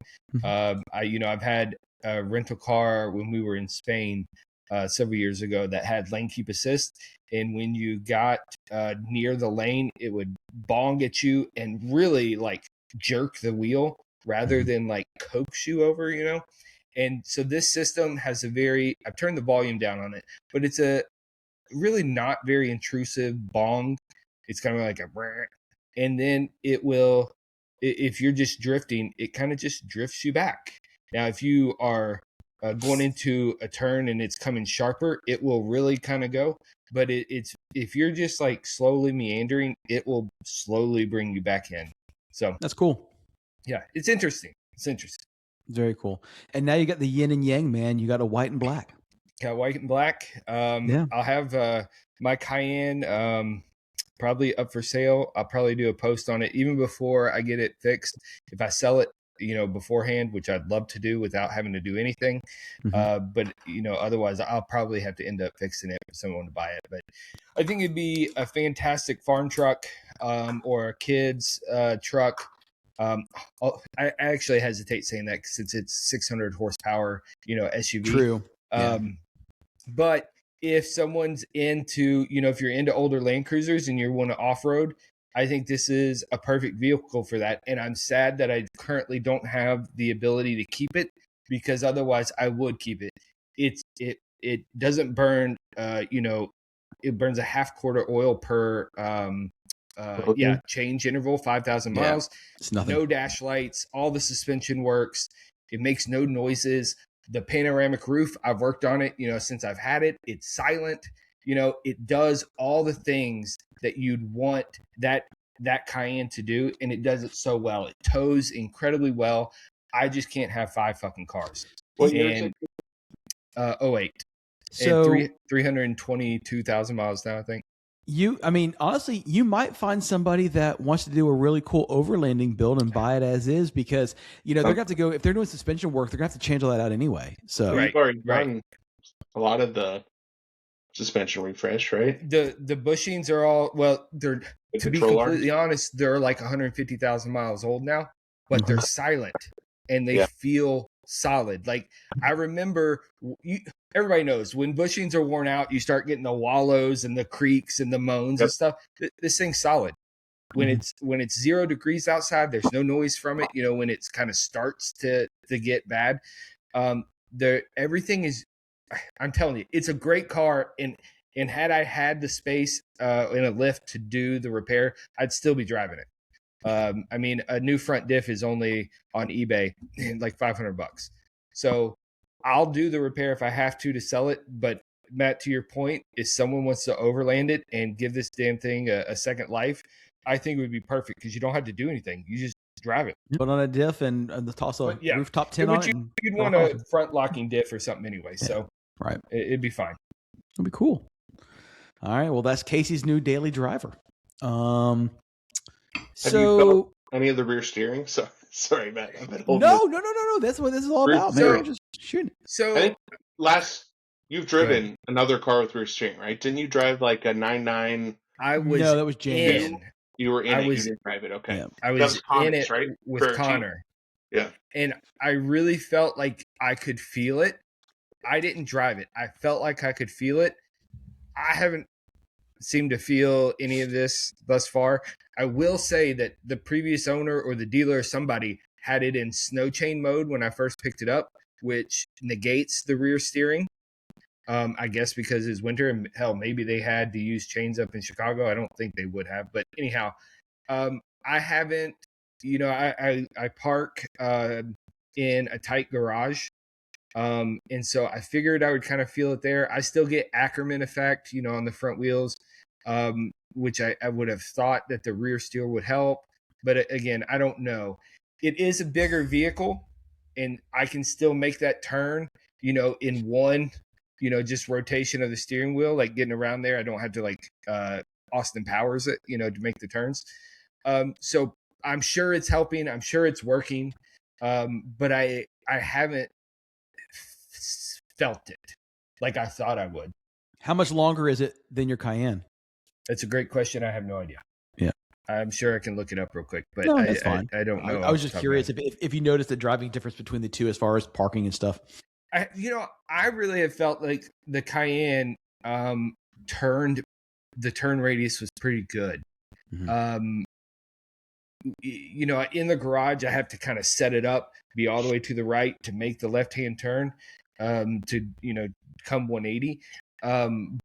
Speaker 2: I've had a rental car when we were in Spain several years ago that had lane keep assist, and when you got near the lane, it would bong at you and really like jerk the wheel rather than like coax you over, And so this system has I've turned the volume down on it, but it's a really not very intrusive bong. It's kind of like a, and then it will, if you're just drifting, it kind of just drifts you back. Now, if you are going into a turn and it's coming sharper, it will really kind of go, but if you're just like slowly meandering, it will slowly bring you back in. So
Speaker 1: that's cool.
Speaker 2: Yeah, it's interesting.
Speaker 1: Very cool. And now you got the yin and yang, man. You got a white and black.
Speaker 2: Got white and black. I'll have my Cayenne probably up for sale. I'll probably do a post on it even before I get it fixed. If I sell it, beforehand, which I'd love to do without having to do anything. But otherwise I'll probably have to end up fixing it for someone to buy it. But I think it'd be a fantastic farm truck or a kid's truck. I actually hesitate saying that since it's 600 horsepower, SUV.
Speaker 1: True.
Speaker 2: But if someone's into, if you're into older Land Cruisers and you want to off-road, I think this is a perfect vehicle for that. And I'm sad that I currently don't have the ability to keep it, because otherwise I would keep it. It doesn't burn, it burns a half quarter oil per, change interval, 5,000 miles.
Speaker 1: It's nothing.
Speaker 2: No dash lights. All the suspension works. It makes no noises. The panoramic roof, I've worked on it, since I've had it. It's silent. It does all the things that you'd want that Cayenne to do, and it does it so well. It tows incredibly well. I just can't have 5 fucking cars.
Speaker 3: What year is it?
Speaker 2: 08.
Speaker 1: So
Speaker 2: and 322,000 miles now, I think.
Speaker 1: Honestly, you might find somebody that wants to do a really cool overlanding build and buy it as is, because, they're going to have to go, if they're doing suspension work, they're going to have to change all that out anyway. So
Speaker 3: We've already done a lot of the suspension refresh, right?
Speaker 2: The bushings are all, well, they're,
Speaker 3: The
Speaker 2: to be
Speaker 3: control
Speaker 2: completely
Speaker 3: arms?
Speaker 2: honest, they're like 150,000 miles old now, but they're silent and they
Speaker 3: Yeah.
Speaker 2: feel solid. Like I remember, everybody knows when bushings are worn out, you start getting the wallows and the creaks and the moans and stuff. This thing's solid. When it's 0 degrees outside, there's no noise from it. You know, when it's kind of starts to get bad, everything is. I'm telling you, it's a great car. And had I had the space in a lift to do the repair, I'd still be driving it. I mean, a new front diff is only on eBay like $500. So I'll do the repair if I have to sell it. But Matt, to your point, if someone wants to overland it and give this damn thing a second life, I think it would be perfect because you don't have to do anything. You just drive it.
Speaker 1: Put on a diff and the toss a rooftop tin on it.
Speaker 2: You'd want a front locking diff or something anyway. Yeah. So
Speaker 1: right,
Speaker 2: it'd be fine.
Speaker 1: It'd be cool. All right. Well, that's Casey's new daily driver.
Speaker 3: Have you felt any of the rear steering? Sorry, Matt.
Speaker 1: No. That's what this is all about, man. Just shooting.
Speaker 2: So
Speaker 3: I think you've driven another car with rear steering, right? Didn't you drive like a 99?
Speaker 1: No, that was James.
Speaker 3: You were in it. You didn't drive it. Okay.
Speaker 1: Yeah.
Speaker 2: I was in it
Speaker 3: right?
Speaker 2: with Connor.
Speaker 3: Yeah.
Speaker 2: And I really felt like I could feel it. I didn't drive it. I felt like I could feel it. I haven't seemed to feel any of this thus far. I will say that the previous owner or the dealer or somebody had it in snow chain mode when I first picked it up, which negates the rear steering. I guess because it's winter and hell, maybe they had to use chains up in Chicago. I don't think they would have, but anyhow, I haven't, I park in a tight garage. And so I figured I would kind of feel it there. I still get Ackerman effect, on the front wheels, which I would have thought that the rear steer would help. But again, I don't know. It is a bigger vehicle and I can still make that turn, in one, just rotation of the steering wheel, like getting around there. I don't have to like Austin Powers it, to make the turns. So I'm sure it's helping. I'm sure it's working. But I haven't felt it like I thought I would.
Speaker 1: How much longer is it than your Cayenne?
Speaker 2: That's a great question. I have no idea.
Speaker 1: Yeah.
Speaker 2: I'm sure I can look it up real quick, but
Speaker 1: that's fine.
Speaker 2: I don't know.
Speaker 1: I was just curious if you noticed the driving difference between the two as far as parking and stuff.
Speaker 2: I really have felt like the Cayenne the turn radius was pretty good. Mm-hmm. In the garage, I have to kind of set it up, be all the way to the right to make the left-hand turn to, come 180.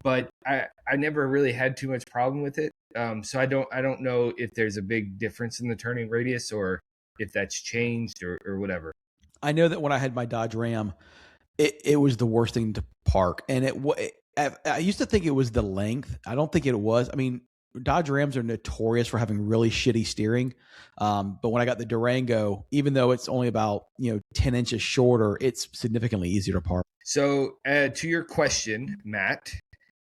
Speaker 2: But I never really had too much problem with it. So I don't know if there's a big difference in the turning radius or if that's changed or whatever.
Speaker 1: I know that when I had my Dodge Ram, it was the worst thing to park. And I used to think it was the length. I don't think it was. I mean, Dodge Rams are notorious for having really shitty steering. But when I got the Durango, even though it's only about 10 inches shorter, it's significantly easier to park.
Speaker 2: So to your question, Matt,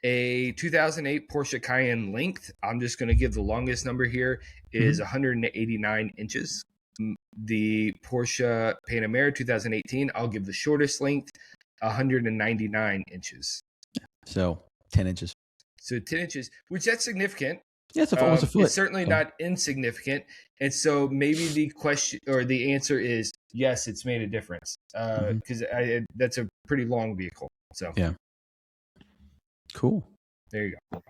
Speaker 2: a 2008 Porsche Cayenne length, I'm just going to give the longest number here, is 189 inches. The Porsche Panamera 2018, I'll give the shortest length, 199 inches.
Speaker 1: So 10 inches.
Speaker 2: So 10 inches, which that's significant.
Speaker 1: Yeah, it's almost a foot.
Speaker 2: It's certainly not insignificant. And so maybe the question or the answer is yes, it's made a difference because that's a pretty long vehicle. So
Speaker 1: yeah, cool.
Speaker 2: There you go.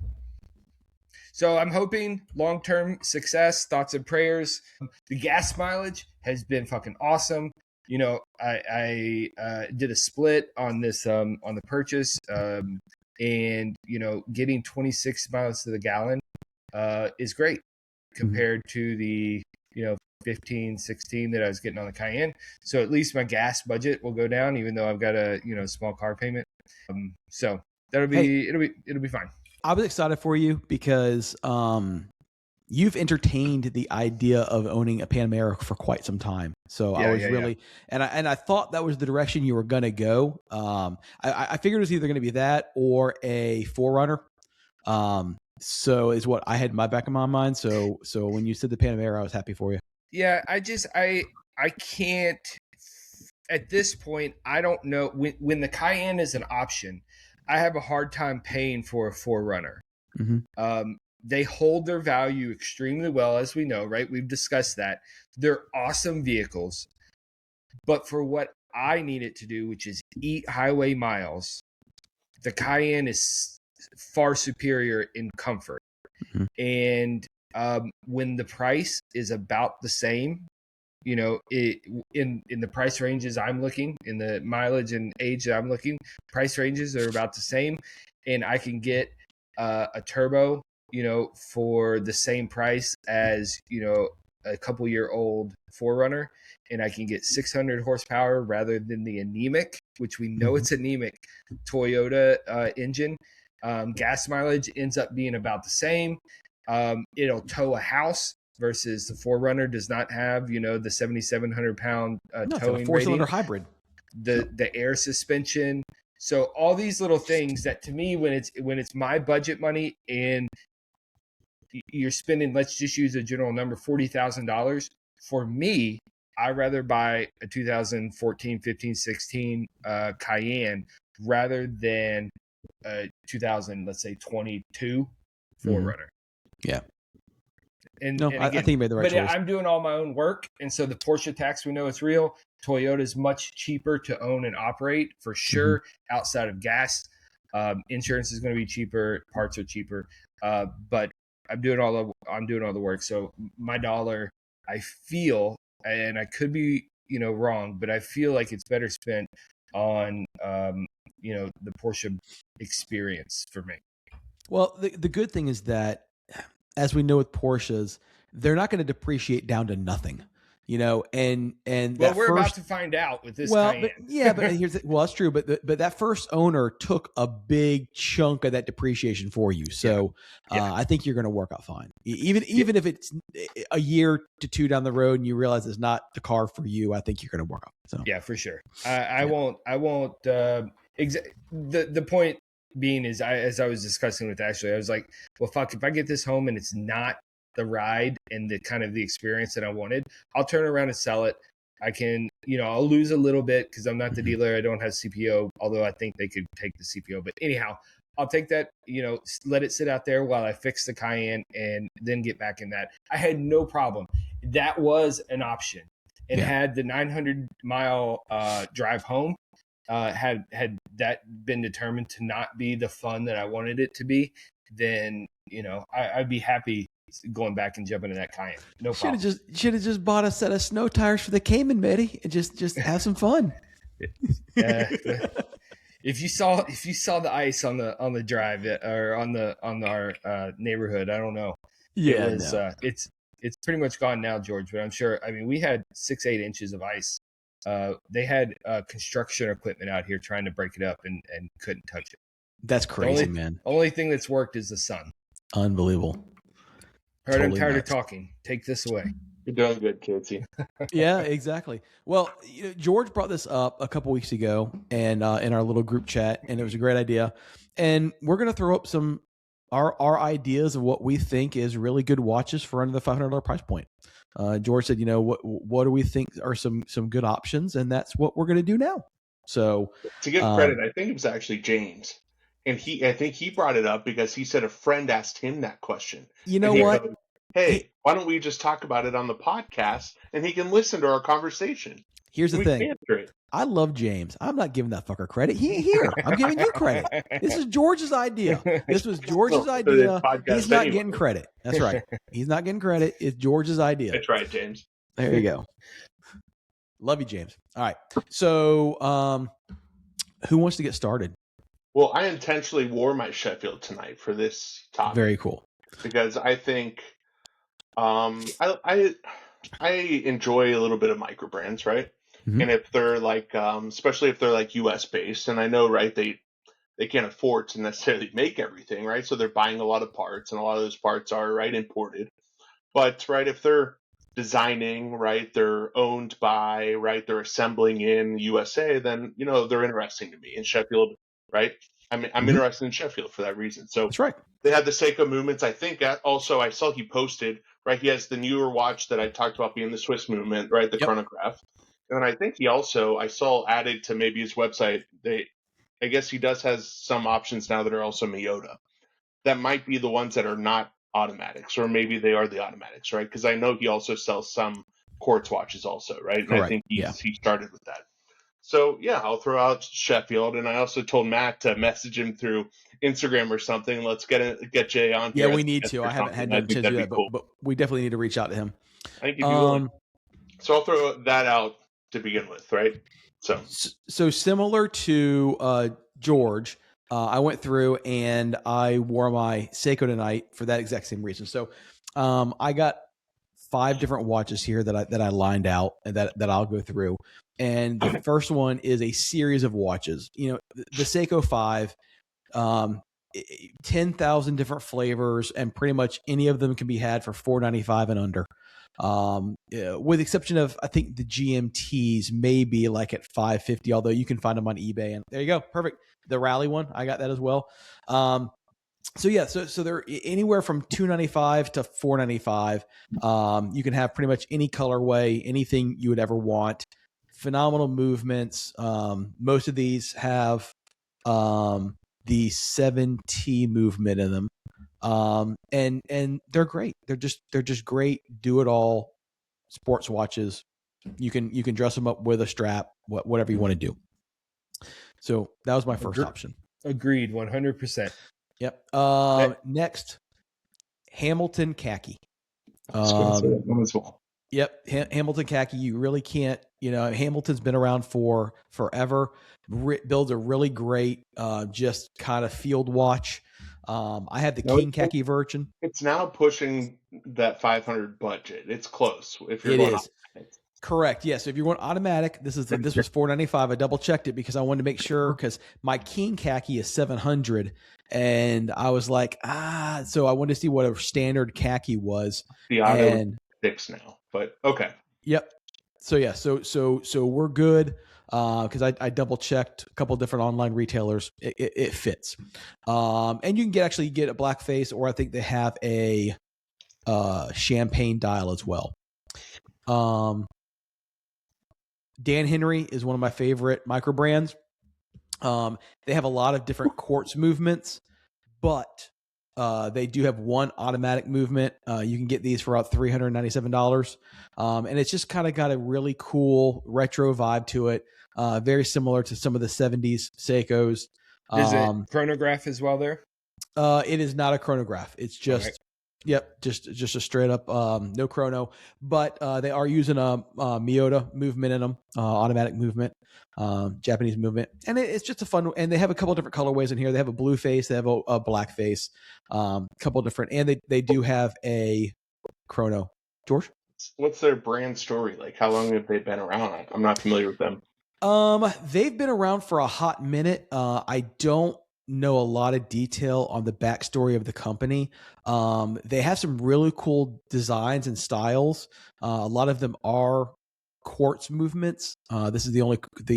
Speaker 2: So I'm hoping long-term success, thoughts and prayers. The gas mileage has been fucking awesome. I did a split on this on the purchase, and getting 26 miles to the gallon is great compared to the 15, 16 that I was getting on the Cayenne. So at least my gas budget will go down, even though I've got a small car payment. So it'll be fine.
Speaker 1: I was excited for you because you've entertained the idea of owning a Panamera for quite some time. So I was really, and I thought that was the direction you were going to go. I figured it was either going to be that or a 4Runner. So is what I had in my back of my mind. So when you said the Panamera, I was happy for you.
Speaker 2: Yeah, I can't at this point. I don't know when the Cayenne is an option. I have a hard time paying for a 4Runner.
Speaker 1: Mm-hmm.
Speaker 2: They hold their value extremely well, as we know, right? We've discussed that. They're awesome vehicles. But for what I need it to do, which is eat highway miles, the Cayenne is far superior in comfort.
Speaker 1: Mm-hmm.
Speaker 2: And when the price is about the same, you know, in the price ranges I'm looking, in the mileage and age that I'm looking, price ranges are about the same. And I can get a turbo, you know, for the same price as, you know, a couple year old 4Runner, and I can get 600 horsepower rather than the anemic, which we know it's anemic Toyota engine. Gas mileage ends up being about the same. It'll tow a house versus the 4Runner does not have, you know, the 7,700 pound
Speaker 1: No,
Speaker 2: towing
Speaker 1: it's a 4-cylinder
Speaker 2: rating,
Speaker 1: hybrid.
Speaker 2: the air suspension. So all these little things that to me, when it's my budget money and you're spending, let's just use a general number, $40,000. For me, I'd rather buy a 2014, 15, 16 Cayenne rather than a 2000, let's say 22 4Runner.
Speaker 1: Yeah.
Speaker 2: And
Speaker 1: I think you made the right choice.
Speaker 2: I'm doing all my own work, and so the Porsche tax, we know it's real. Toyota is much cheaper to own and operate for sure. Outside of gas, insurance is going to be cheaper, parts are cheaper, but I'm doing all the work. So my dollar, I feel, and I could be, you know, wrong, but I feel like it's better spent on, you know, the Porsche experience for me.
Speaker 1: Well, the good thing is that, as we know with Porsches, they're not going to depreciate down to nothing, you know, and
Speaker 2: well, we're about to find out with this.
Speaker 1: Well,
Speaker 2: Cayenne.
Speaker 1: but here's that's true, but that first owner took a big chunk of that depreciation for you, so I think you're going to work out fine. Even if it's a year to two down the road and you realize it's not the car for you, I think you're going to work out. So
Speaker 2: yeah, for sure. I won't. The point being is, as I was discussing with Ashley, I was like, well, fuck, if I get this home and it's not the ride and the kind of the experience that I wanted, I'll turn around and sell it. I can, you know, I'll lose a little bit because I'm not the dealer. I don't have CPO, although I think they could take the CPO. But anyhow, I'll take that, you know, let it sit out there while I fix the Cayenne and then get back in that. I had no problem. That was an option. And had the 900-mile drive home, had that been determined to not be the fun that I wanted it to be, then, you know, I'd be happy going back and jumping in that Cayenne. No problem.
Speaker 1: Should have just bought a set of snow tires for the Cayman, Betty, and just have some fun.
Speaker 2: If you saw the ice on the drive or on our neighborhood, I don't know.
Speaker 1: Yeah,
Speaker 2: it's pretty much gone now, George. But I'm sure. I mean, we had 6-8 inches of ice. They had construction equipment out here trying to break it up and couldn't touch it.
Speaker 1: That's crazy, man.
Speaker 2: Only thing that's worked is the sun.
Speaker 1: Unbelievable.
Speaker 2: All right, totally. I'm tired of talking. Take this away.
Speaker 3: You're doing good, Casey.
Speaker 1: Yeah, exactly. Well, you know, George brought this up a couple weeks ago and in our little group chat, and it was a great idea. And we're going to throw up some our ideas of what we think is really good watches for under the $500 price point. George said, you know, what do we think are some good options, and that's what we're going to do now. So
Speaker 3: to give credit, I think it was actually James, and I think he brought it up because he said a friend asked him that question.
Speaker 1: You know what?
Speaker 3: Goes, hey, why don't we just talk about it on the podcast, and he can listen to our conversation.
Speaker 1: Here's the thing. I love James. I'm not giving that fucker credit. He ain't here. I'm giving you credit. This is George's idea. This was George's idea. He's not getting credit. That's right. He's not getting credit. It's George's idea.
Speaker 3: That's right, James.
Speaker 1: There you go. Love you, James. All right. So who wants to get started?
Speaker 3: Well, I intentionally wore my Sheffield tonight for this topic.
Speaker 1: Very cool.
Speaker 3: Because I think I enjoy a little bit of Microbrands, right? Mm-hmm. And if they're like, especially if they're like U.S. based, and I know, right, they can't afford to necessarily make everything, right? So they're buying a lot of parts, and a lot of those parts are, right, imported. But, right, if they're designing, right, they're owned by, right, they're assembling in USA, then, you know, they're interesting to me. In Sheffield, right? I'm interested in Sheffield for that reason. So
Speaker 1: that's right.
Speaker 3: They had the Seiko movements. I think also I saw he posted, right, he has the newer watch that I talked about being the Swiss movement, right, the chronograph. And then I think he also, I saw added to maybe his website, I guess he has some options now that are also Miyota. That might be the ones that are not automatics, or maybe they are the automatics, right? Because I know he also sells some quartz watches also, right? And I
Speaker 1: Correct.
Speaker 3: think he
Speaker 1: Yeah.
Speaker 3: started with that. So yeah, I'll throw out Sheffield, and I also told Matt to message him through Instagram or something. Let's get Jay on here.
Speaker 1: Yeah, we need to. I haven't had no chance to do that, but we definitely need to reach out to him.
Speaker 3: I think he'd be willing. So I'll throw that out to begin with, right?
Speaker 1: So similar to George, I went through and I wore my Seiko tonight for that exact same reason. So I got 5 different watches here that I lined out and that I'll go through. And the first one is a series of watches. You know, the Seiko 5, 10,000 different flavors, and pretty much any of them can be had for $4.95 and under. With the exception of, I think the GMTs may be like at $5.50, although you can find them on eBay. And there you go. Perfect. The Rally one, I got that as well. So yeah, so they're anywhere from $2.95 to $4.95. You can have pretty much any colorway, anything you would ever want. Phenomenal movements. Most of these have the 7T movement in them. And they're great. They're just great. Do it all sports watches. You can dress them up with a strap, whatever you want to do. So that was my first option.
Speaker 2: Agreed. 100%.
Speaker 1: Yep. Next, Hamilton khaki. Yep. Hamilton khaki. You really can't, Hamilton's been around for forever. Builds a really great, just kind of field watch. I had the King khaki version.
Speaker 3: It's now pushing that 500 budget. It's close. If you're going automatic.
Speaker 1: Correct. Yes. If you're going automatic, this was $4.95. I double checked it because I wanted to make sure, because my King khaki is 700, and I was like, so I wanted to see what a standard khaki was.
Speaker 3: The auto 6 now, but okay.
Speaker 1: Yep. So yeah. So we're good. Because I double checked a couple of different online retailers. It fits. And you can actually get a black face, or I think they have a champagne dial as well. Dan Henry is one of my favorite Microbrands. They have a lot of different quartz movements, but they do have one automatic movement. You can get these for about $397. And it's just kind of got a really cool retro vibe to it. Very similar to some of the 70s Seikos.
Speaker 2: Is it chronograph as well there?
Speaker 1: It is not a chronograph. It's just, just a straight up, no chrono, but they are using a Miyota movement in them, automatic movement, Japanese movement. And it's just a fun, and they have a couple different colorways in here. They have a blue face, they have a black face, couple different, and they do have a chrono. George?
Speaker 3: What's their brand story? Like, how long have they been around? I'm not familiar with them.
Speaker 1: They've been around for a hot minute. I don't know a lot of detail on the backstory of the company. They have some really cool designs and styles. A lot of them are quartz movements. This is the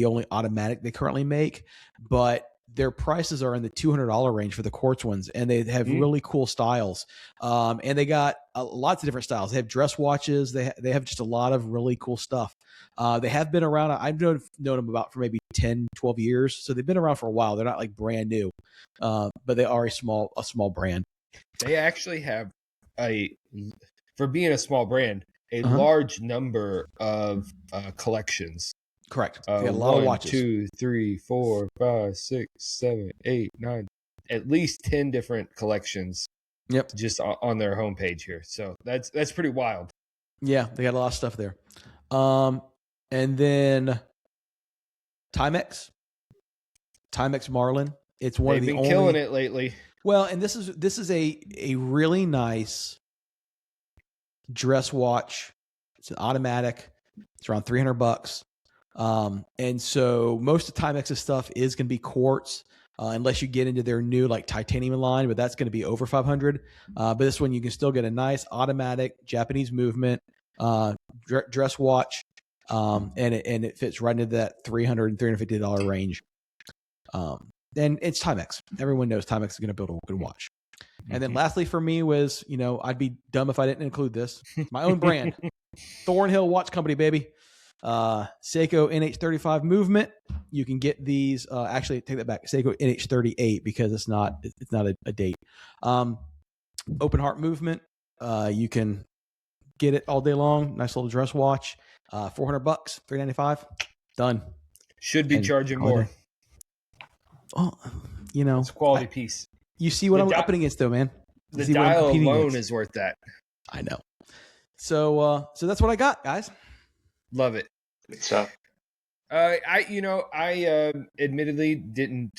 Speaker 1: only automatic they currently make, but their prices are in the $200 range for the quartz ones, and they have really cool styles. And they got lots of different styles. They have dress watches. They have just a lot of really cool stuff. They have been around. I've known them about for maybe 10, 12 years. So they've been around for a while. They're not like brand new, but they are a small brand.
Speaker 2: They actually have for being a small brand, a large number of collections.
Speaker 1: Correct. They got a lot of watches.
Speaker 2: 2, 3, 4, 5, 6, 7, 8, 9, at least 10 different collections.
Speaker 1: Yep.
Speaker 2: Just on their homepage here. So that's pretty wild.
Speaker 1: Yeah, they got a lot of stuff there. And then Timex Marlin. It's one of the only.
Speaker 2: They've been killing it lately.
Speaker 1: Well, and this is a really nice dress watch. It's an automatic. It's around $300. And so most of Timex's stuff is going to be quartz, unless you get into their new like titanium line, but that's going to be over 500. But this one, you can still get a nice automatic Japanese movement, dress watch. And it fits right into that $300 and $350 range. And it's Timex. Everyone knows Timex is going to build a good watch. And then lastly for me was, I'd be dumb if I didn't include this. My own brand, Thornhill Watch Company, baby. Seiko NH35 movement. You can get these. Actually, take that back. Seiko NH38 because it's not a date. Open heart movement. You can get it all day long. Nice little dress watch. $400, $395. Done.
Speaker 2: Should be charging more.
Speaker 1: Oh, you know,
Speaker 2: it's a quality piece.
Speaker 1: You see what I'm up against, though, man.
Speaker 2: The dial alone is worth that.
Speaker 1: I know. So that's what I got, guys.
Speaker 2: Love it.
Speaker 3: Good stuff.
Speaker 2: I admittedly didn't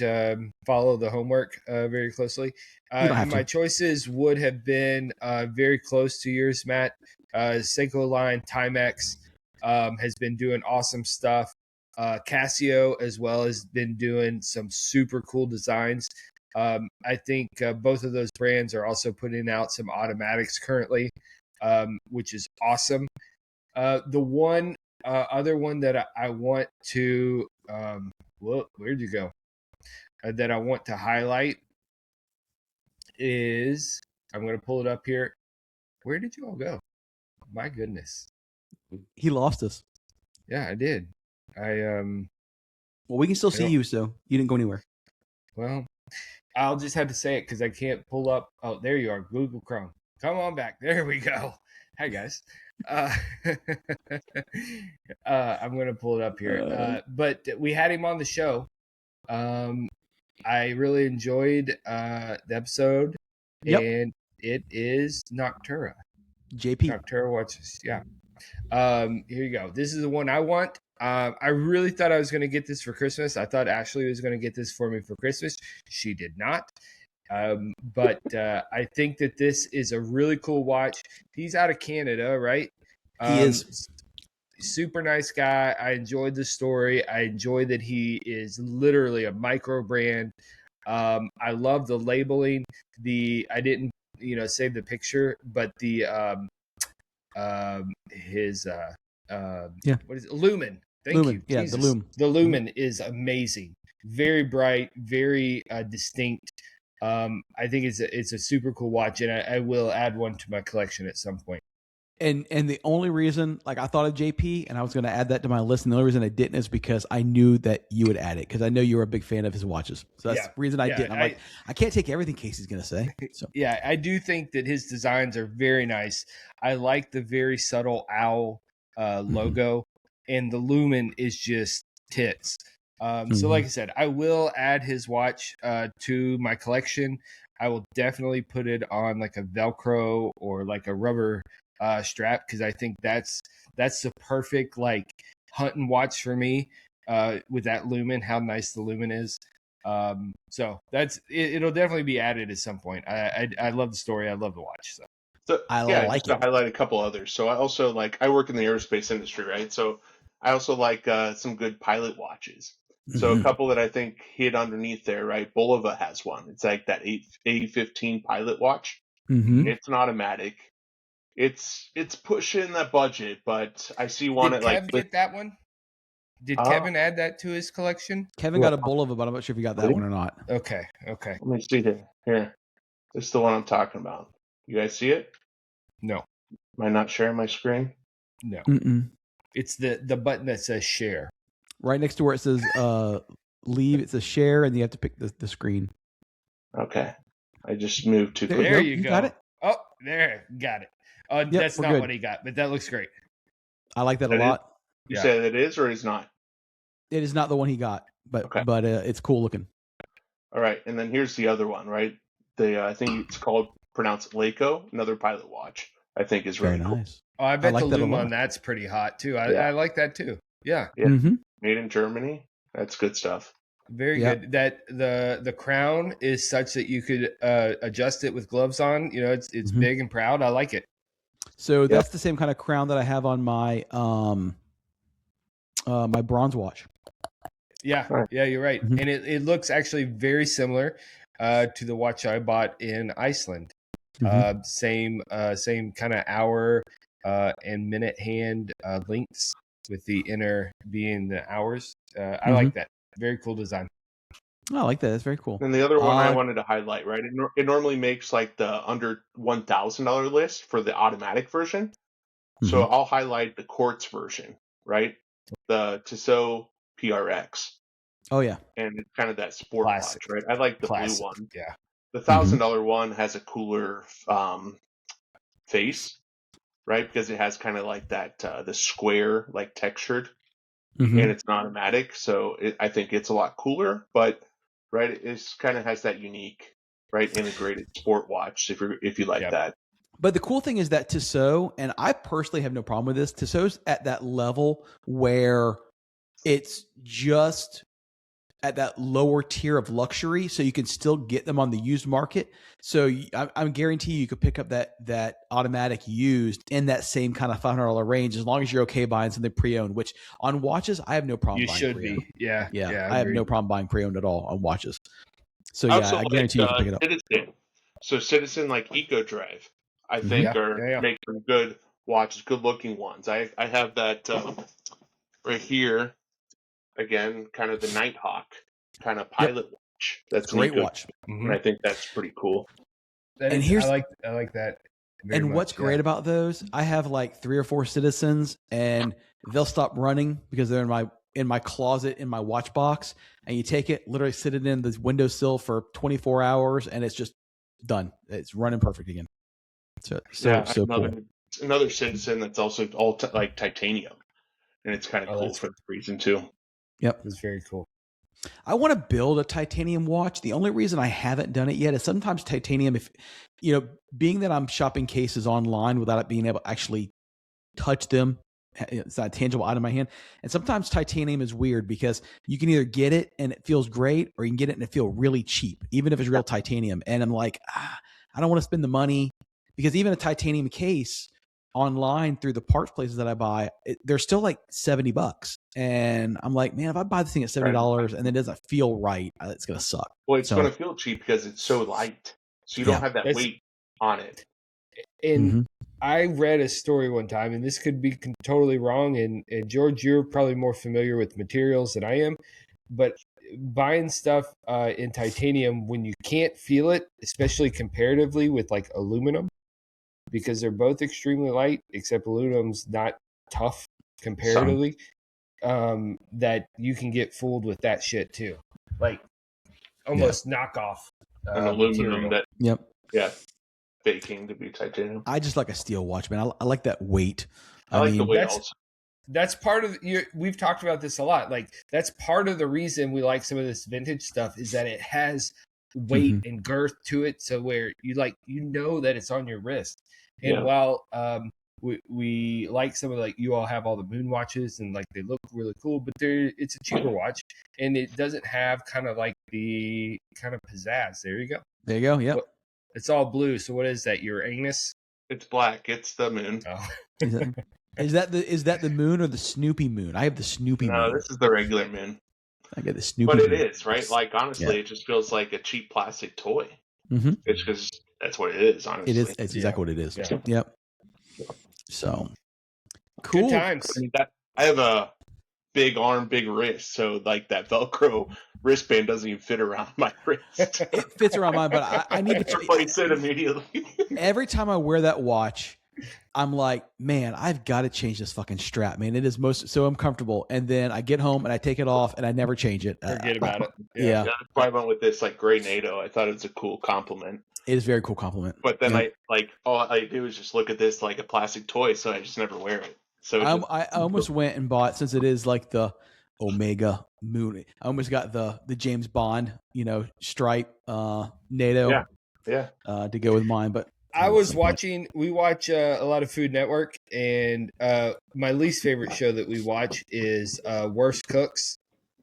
Speaker 2: follow the homework very closely. My choices would have been very close to yours, Matt. Seiko line Timex has been doing awesome stuff. Casio as well has been doing some super cool designs. I think both of those brands are also putting out some automatics currently, which is awesome. The one other one that I want to where'd you go? That I want to highlight is, I'm going to pull it up here. Where did you all go? My goodness.
Speaker 1: He lost us.
Speaker 2: Yeah, I did.
Speaker 1: Well, we can still see you, so you didn't go anywhere.
Speaker 2: Well, I'll just have to say it because I can't pull up. Oh, there you are, Google Chrome. Come on back. There we go. Hi, guys. I'm going to pull it up here. But we had him on the show. I really enjoyed the episode.
Speaker 1: Yep.
Speaker 2: And it is Noctura.
Speaker 1: JP.
Speaker 2: Noctura watches. Yeah. Here you go. This is the one I want. I really thought I was going to get this for Christmas. I thought Ashley was going to get this for me for Christmas. She did not. But I think that this is a really cool watch. He's out of Canada, right?
Speaker 1: He is.
Speaker 2: Super nice guy. I enjoyed the story. I enjoyed that he is literally a micro brand. I love the labeling. I didn't, save the picture, but the his what is it? Lumen. Thank you.
Speaker 1: Yeah,
Speaker 2: Jesus.
Speaker 1: the Lumen.
Speaker 2: The Lumen is amazing. Very bright, very distinct. I think it's a super cool watch, and I will add one to my collection at some point.
Speaker 1: And the only reason, I thought of JP, and I was going to add that to my list, and the only reason I didn't is because I knew that you would add it, because I know you were a big fan of his watches. So that's the reason I didn't. I'm I can't take everything Casey's going to say. So
Speaker 2: yeah, I do think that his designs are very nice. I like the very subtle owl logo, and the Lumen is just tits. So like I said, I will add his watch to my collection. I will definitely put it on like a Velcro or like a rubber strap, because I think that's the perfect hunting watch for me with that Lumen, how nice the Lumen is. So that's it'll definitely be added at some point. I love the story. I love the watch.
Speaker 3: So
Speaker 1: like
Speaker 3: just to highlight a couple others. So I also I work in the aerospace industry, right? So I also like some good pilot watches. So a couple that I think hid underneath there, right? Bulova has one. It's like that A15 pilot watch. It's an automatic. It's pushing that budget, but I see one
Speaker 2: Did Kev get that one? Did Kevin add that to his collection?
Speaker 1: Kevin got a Bulova, but I'm not sure if he got that one or not.
Speaker 2: Okay.
Speaker 3: Let me see here. Here. This is the one I'm talking about. You guys see it?
Speaker 2: No.
Speaker 3: Am I not sharing my screen?
Speaker 2: No. It's the button that says share.
Speaker 1: Right next to where it says leave, it says share, and you have to pick the screen.
Speaker 3: Okay. I just moved too quickly.
Speaker 2: There you go.
Speaker 1: Got it?
Speaker 2: Oh, there. Got it. That's not what he got, but that looks great.
Speaker 1: I like that a lot.
Speaker 3: You say that it is or is not?
Speaker 1: It is not the one he got, but it's cool looking.
Speaker 3: All right, and then here's the other one, right? I think it's pronounced Leico, another pilot watch. I think is really
Speaker 1: very nice.
Speaker 2: Oh, I bet the Lumen on that's pretty hot too. I like that too. Yeah.
Speaker 3: Made in Germany. That's good stuff.
Speaker 2: Very good. That the crown is such that you could adjust it with gloves on. It's big and proud. I like it.
Speaker 1: So that's the same kind of crown that I have on my my bronze watch.
Speaker 2: Yeah, you're right. And it looks actually very similar to the watch I bought in Iceland. Same kind of hour and minute hand lengths, with the inner being the hours. I like that. Very cool design.
Speaker 1: I like that. That's very cool.
Speaker 3: And the other one I wanted to highlight, right? It normally makes the under $1,000 list for the automatic version. So I'll highlight the quartz version, right? the Tissot PRX,
Speaker 1: Oh yeah.
Speaker 3: and it's kind of that sport
Speaker 2: Classic.
Speaker 3: watch, right? I like the blue
Speaker 2: Classic.
Speaker 3: one.
Speaker 2: Yeah.
Speaker 3: The $1,000 one has a cooler face, right? Because it has kind of like that the square like textured,
Speaker 1: Mm-hmm.
Speaker 3: and it's an automatic, so I think it's a lot cooler. But right, it's kind of has that unique, right, integrated sport watch if you like that.
Speaker 1: But the cool thing is that Tissot, and I personally have no problem with this, Tissot's at that level where it's just at that lower tier of luxury, so you can still get them on the used market. So I'm guarantee you could pick up that automatic used in that same kind of $500 range, as long as you're okay buying something pre-owned. Which on watches, I have no problem.
Speaker 2: You
Speaker 1: buying
Speaker 2: should
Speaker 1: pre-owned.
Speaker 2: be. Yeah.
Speaker 1: I have no problem buying pre-owned at all on watches. So
Speaker 3: I
Speaker 1: yeah, I guarantee you can pick it up.
Speaker 3: Citizen. So Citizen like EcoDrive, I think are making some good watches, good looking ones. I have that right here. Again, kind of the Nighthawk kind of pilot watch. That's
Speaker 1: a great watch,
Speaker 3: and I think that's pretty cool.
Speaker 2: I like that.
Speaker 1: And what's great about those? I have like 3 or 4 Citizens, and they'll stop running because they're in my closet in my watch box. And you take it, literally sit it in the windowsill for 24 hours, and it's just done. It's running perfect again. So cool.
Speaker 3: Another Citizen that's also all like titanium, and it's kind of cool for that reason too.
Speaker 1: Yep,
Speaker 2: it's very cool.
Speaker 1: I want to build a titanium watch. The only reason I haven't done it yet is sometimes titanium, if being that I'm shopping cases online without it being able to actually touch them, it's not a tangible item in my hand. And sometimes titanium is weird because you can either get it and it feels great, or you can get it and it feel really cheap, even if it's real titanium. And I'm like, I don't want to spend the money, because even a titanium case online through the parts places that I buy, they're still like $70. And I'm like, man, if I buy this thing at $70 and it doesn't feel right, it's going to suck.
Speaker 3: Well, it's going to feel cheap because it's so light. So you don't have that weight on it.
Speaker 2: And I read a story one time, and this could be totally wrong. And George, you're probably more familiar with materials than I am, but buying stuff in titanium when you can't feel it, especially comparatively with like aluminum, because they're both extremely light, except aluminum's not tough comparatively, that you can get fooled with that shit too. Like almost knockoff
Speaker 3: an aluminum
Speaker 2: material.
Speaker 3: Faking to be titanium.
Speaker 1: I just like a steel watch, man. I like that weight.
Speaker 3: I like the weight also.
Speaker 2: That's part of we've talked about this a lot. Like that's part of the reason we like some of this vintage stuff, is that it has weight and girth to it, so where you that it's on your wrist. And while we like some of, like, you all have all the moon watches and like they look really cool, but it's a cheaper watch and it doesn't have kind of like the kind of pizzazz. There you go. Yep. It's all blue. So what is that? Uranus?
Speaker 3: It's black. It's the moon.
Speaker 2: Oh.
Speaker 1: Is that the moon or the Snoopy moon? I have the Snoopy moon.
Speaker 3: No, this is the regular moon.
Speaker 1: I get the Snoopy
Speaker 3: moon. But
Speaker 1: moon.
Speaker 3: It is, right? Like, honestly, it just feels like a cheap plastic toy.
Speaker 1: Mm-hmm.
Speaker 3: It's because that's what it is, honestly.
Speaker 1: It is. It's exactly what it is.
Speaker 2: Yeah.
Speaker 1: Yep. So, cool.
Speaker 2: Good times.
Speaker 3: I have a big arm, big wrist, so like that Velcro wristband doesn't even fit around my wrist.
Speaker 1: It fits around mine, but I need to
Speaker 3: replace it immediately.
Speaker 1: Every time I wear that watch, I'm like, man, I've got to change this fucking strap, man. It is so uncomfortable. And then I get home and I take it off and I never change it.
Speaker 2: Forget about it.
Speaker 1: Yeah.
Speaker 3: That's why I went with this like gray NATO. I thought it was a cool compliment.
Speaker 1: It is a very cool compliment.
Speaker 3: But then all I do is just look at this like a plastic toy, so I just never wear it. So
Speaker 1: I almost went and bought, since it is like the Omega moon, I almost got the James Bond, stripe NATO to go with mine. But
Speaker 2: I was watching, we watch a lot of Food Network, and my least favorite show that we watch is Worst Cooks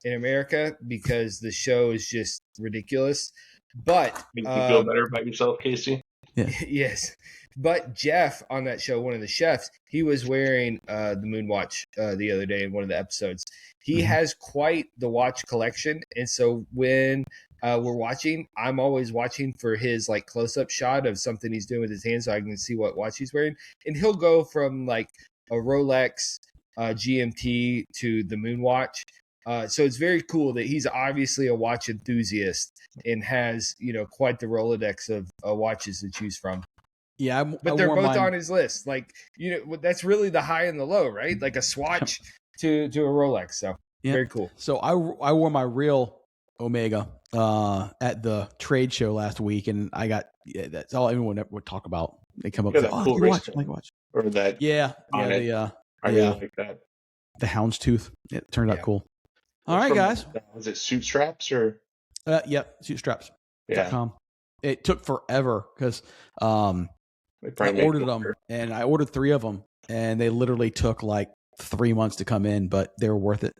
Speaker 2: in America, because the show is just ridiculous. But
Speaker 3: make you feel better about yourself, Casey?
Speaker 1: Yeah.
Speaker 2: Yes. But Jeff on that show, one of the chefs, he was wearing the moon watch the other day in one of the episodes. He has quite the watch collection. And so when we're watching, I'm always watching for his like close-up shot of something he's doing with his hands so I can see what watch he's wearing. And he'll go from like a Rolex GMT to the moon watch. So it's very cool that he's obviously a watch enthusiast and has, quite the Rolodex of watches to choose from.
Speaker 1: Yeah,
Speaker 2: but they're both on his list. Like, that's really the high and the low, right? Like a Swatch to a Rolex. So very cool.
Speaker 1: So I wore my real Omega at the trade show last week, and I got that's all everyone would talk about. They come up and say, "Oh,
Speaker 3: cool
Speaker 1: you watch."
Speaker 3: Or that.
Speaker 1: Yeah,
Speaker 3: on it. I
Speaker 1: really
Speaker 3: like that.
Speaker 1: The houndstooth. It turned out cool. All right, guys.
Speaker 3: Was it suit straps or?
Speaker 1: Yep, suitstraps.com.
Speaker 3: Yeah.
Speaker 1: It took forever because I ordered them, and I ordered 3 of them, and they literally took like 3 months to come in, but they were worth it.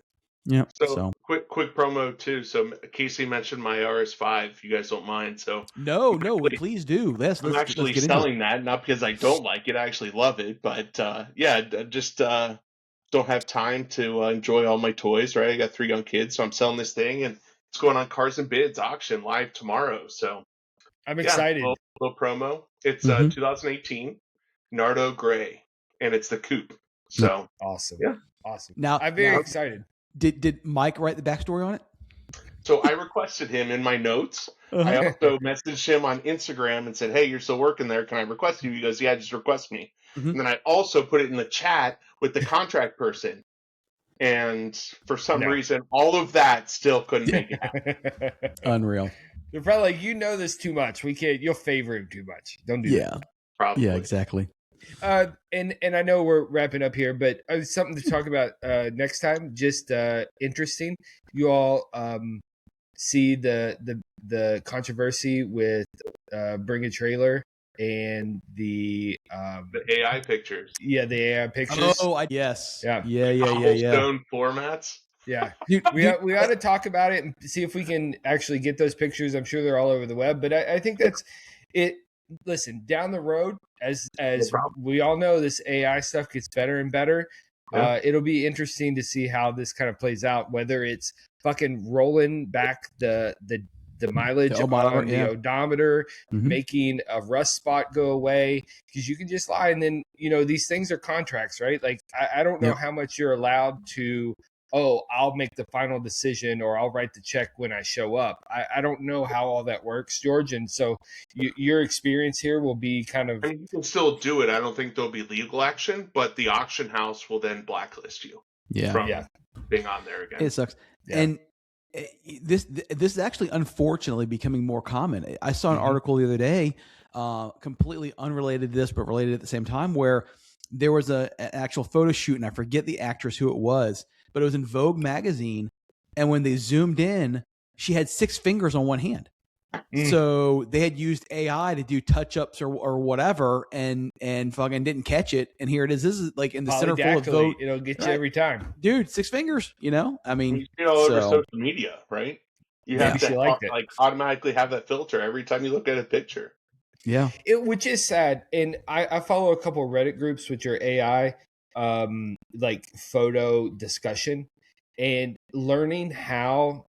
Speaker 1: Yeah.
Speaker 3: So quick promo too. So Casey mentioned my RS5. If you guys don't mind, so
Speaker 1: no, please do.
Speaker 3: I'm actually selling that, not because I don't like it. I actually love it, but just don't have time to enjoy all my toys. Right, I got 3 young kids, so I'm selling this thing, and it's going on Cars and Bids auction live tomorrow. So
Speaker 2: I'm excited.
Speaker 3: Little promo. It's 2018 Nardo Gray, and it's the coupe. So
Speaker 2: awesome.
Speaker 3: Yeah,
Speaker 2: awesome.
Speaker 1: Now
Speaker 2: I'm very excited.
Speaker 1: Did Mike write the backstory on it?
Speaker 3: So I requested him in my notes. I also messaged him on Instagram and said, "Hey, you're still working there. Can I request you?" He goes, "Yeah, just request me." And then I also put it in the chat with the contract person. And for some reason, all of that still couldn't make it happen.
Speaker 1: Unreal.
Speaker 2: They're probably like, this too much. We can't. You'll favor him too much. Don't do that.
Speaker 3: Probably.
Speaker 1: Yeah, exactly.
Speaker 2: And I know we're wrapping up here, but something to talk about next time. Just interesting. You all see the controversy with Bring a Trailer and the
Speaker 3: AI pictures.
Speaker 2: Yeah, the AI pictures.
Speaker 1: Oh, yes.
Speaker 2: Yeah.
Speaker 3: Cobblestone formats.
Speaker 2: Yeah. We ought to talk about it and see if we can actually get those pictures. I'm sure they're all over the web, but I think that's it. Listen, down the road, as we all know, this AI stuff gets better and better. Yeah. It'll be interesting to see how this kind of plays out, whether it's fucking rolling back the mileage on the odometer, making a rust spot go away, because you can just lie. And then, these things are contracts, right? Like, I don't know how much you're allowed to, I'll make the final decision or I'll write the check when I show up. I don't know how all that works, George. And so your experience here will be kind of...
Speaker 3: I mean, you can still do it. I don't think there'll be legal action, but the auction house will then blacklist you from being on there again.
Speaker 1: It sucks. Yeah. And this is actually unfortunately becoming more common. I saw an article the other day, completely unrelated to this, but related at the same time, where there was an actual photo shoot, and I forget the actress who it was, but it was in Vogue magazine. And when they zoomed in, she had 6 fingers on one hand. So they had used AI to do touch-ups or whatever, and fucking didn't catch it. And here it is. This is like in the center full of Vogue.
Speaker 2: It'll get you every time,
Speaker 1: dude. 6 fingers. I mean,
Speaker 3: over social media, right? You have to automatically have that filter every time you look at a picture.
Speaker 1: Yeah,
Speaker 2: which is sad. And I follow a couple of Reddit groups which are AI, like photo discussion, and learning how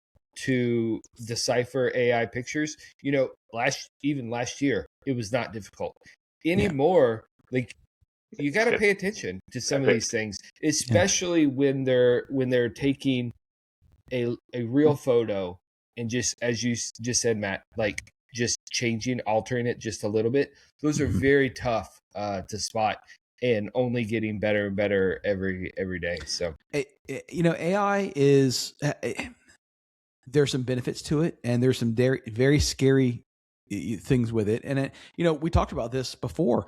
Speaker 2: to decipher AI pictures. Last year it was not difficult anymore. Like, you got to pay attention to some of these things, especially when they're taking a real photo and just, as you just said, Matt, like just altering it just a little bit. Those are very tough to spot, and only getting better and better every day. So
Speaker 1: AI is there's some benefits to it, and there's some very, very scary things with it. And we talked about this before.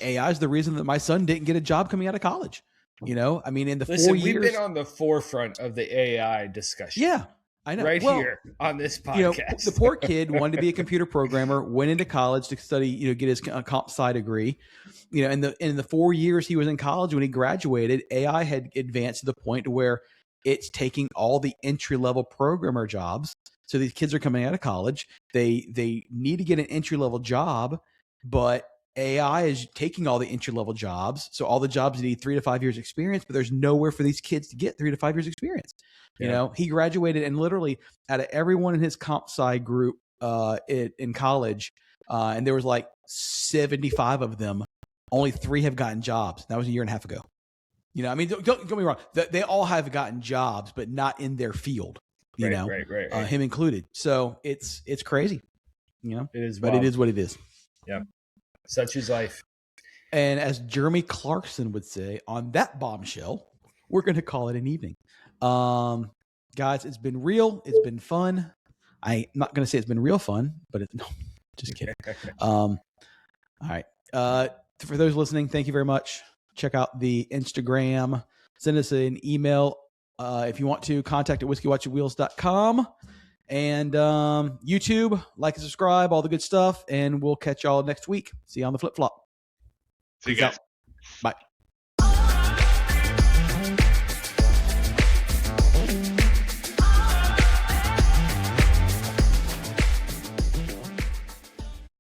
Speaker 1: AI is the reason that my son didn't get a job coming out of college. I mean, in the 4 years,
Speaker 2: we've been on the forefront of the AI discussion.
Speaker 1: Yeah, I know.
Speaker 2: Here on this podcast.
Speaker 1: The poor kid wanted to be a computer programmer, went into college to study, get his comp sci degree. In the 4 years he was in college, when he graduated, AI had advanced to the point to where it's taking all the entry level programmer jobs. So these kids are coming out of college. They need to get an entry level job, but AI is taking all the entry level jobs. So all the jobs need 3 to 5 years experience, but there's nowhere for these kids to get 3 to 5 years experience. He graduated, and literally out of everyone in his comp sci group in college, and there was like 75 of them, only 3 have gotten jobs. That was a year and a half ago. I mean, don't get me wrong. They all have gotten jobs, but not in their field. Right. Him included. So it's crazy.
Speaker 2: It is,
Speaker 1: but it is what it is.
Speaker 2: Yeah, such is life.
Speaker 1: And as Jeremy Clarkson would say, on that bombshell, we're going to call it an evening. Guys, it's been real. It's been fun. I'm not going to say it's been real fun, but no, just kidding. All right. For those listening, thank you very much. Check out the Instagram. Send us an email if you want to. Contact at whiskeywatchwheels.com. And YouTube, like and subscribe, all the good stuff. And we'll catch y'all next week. See you on the flip flop.
Speaker 3: See you guys.
Speaker 1: Bye.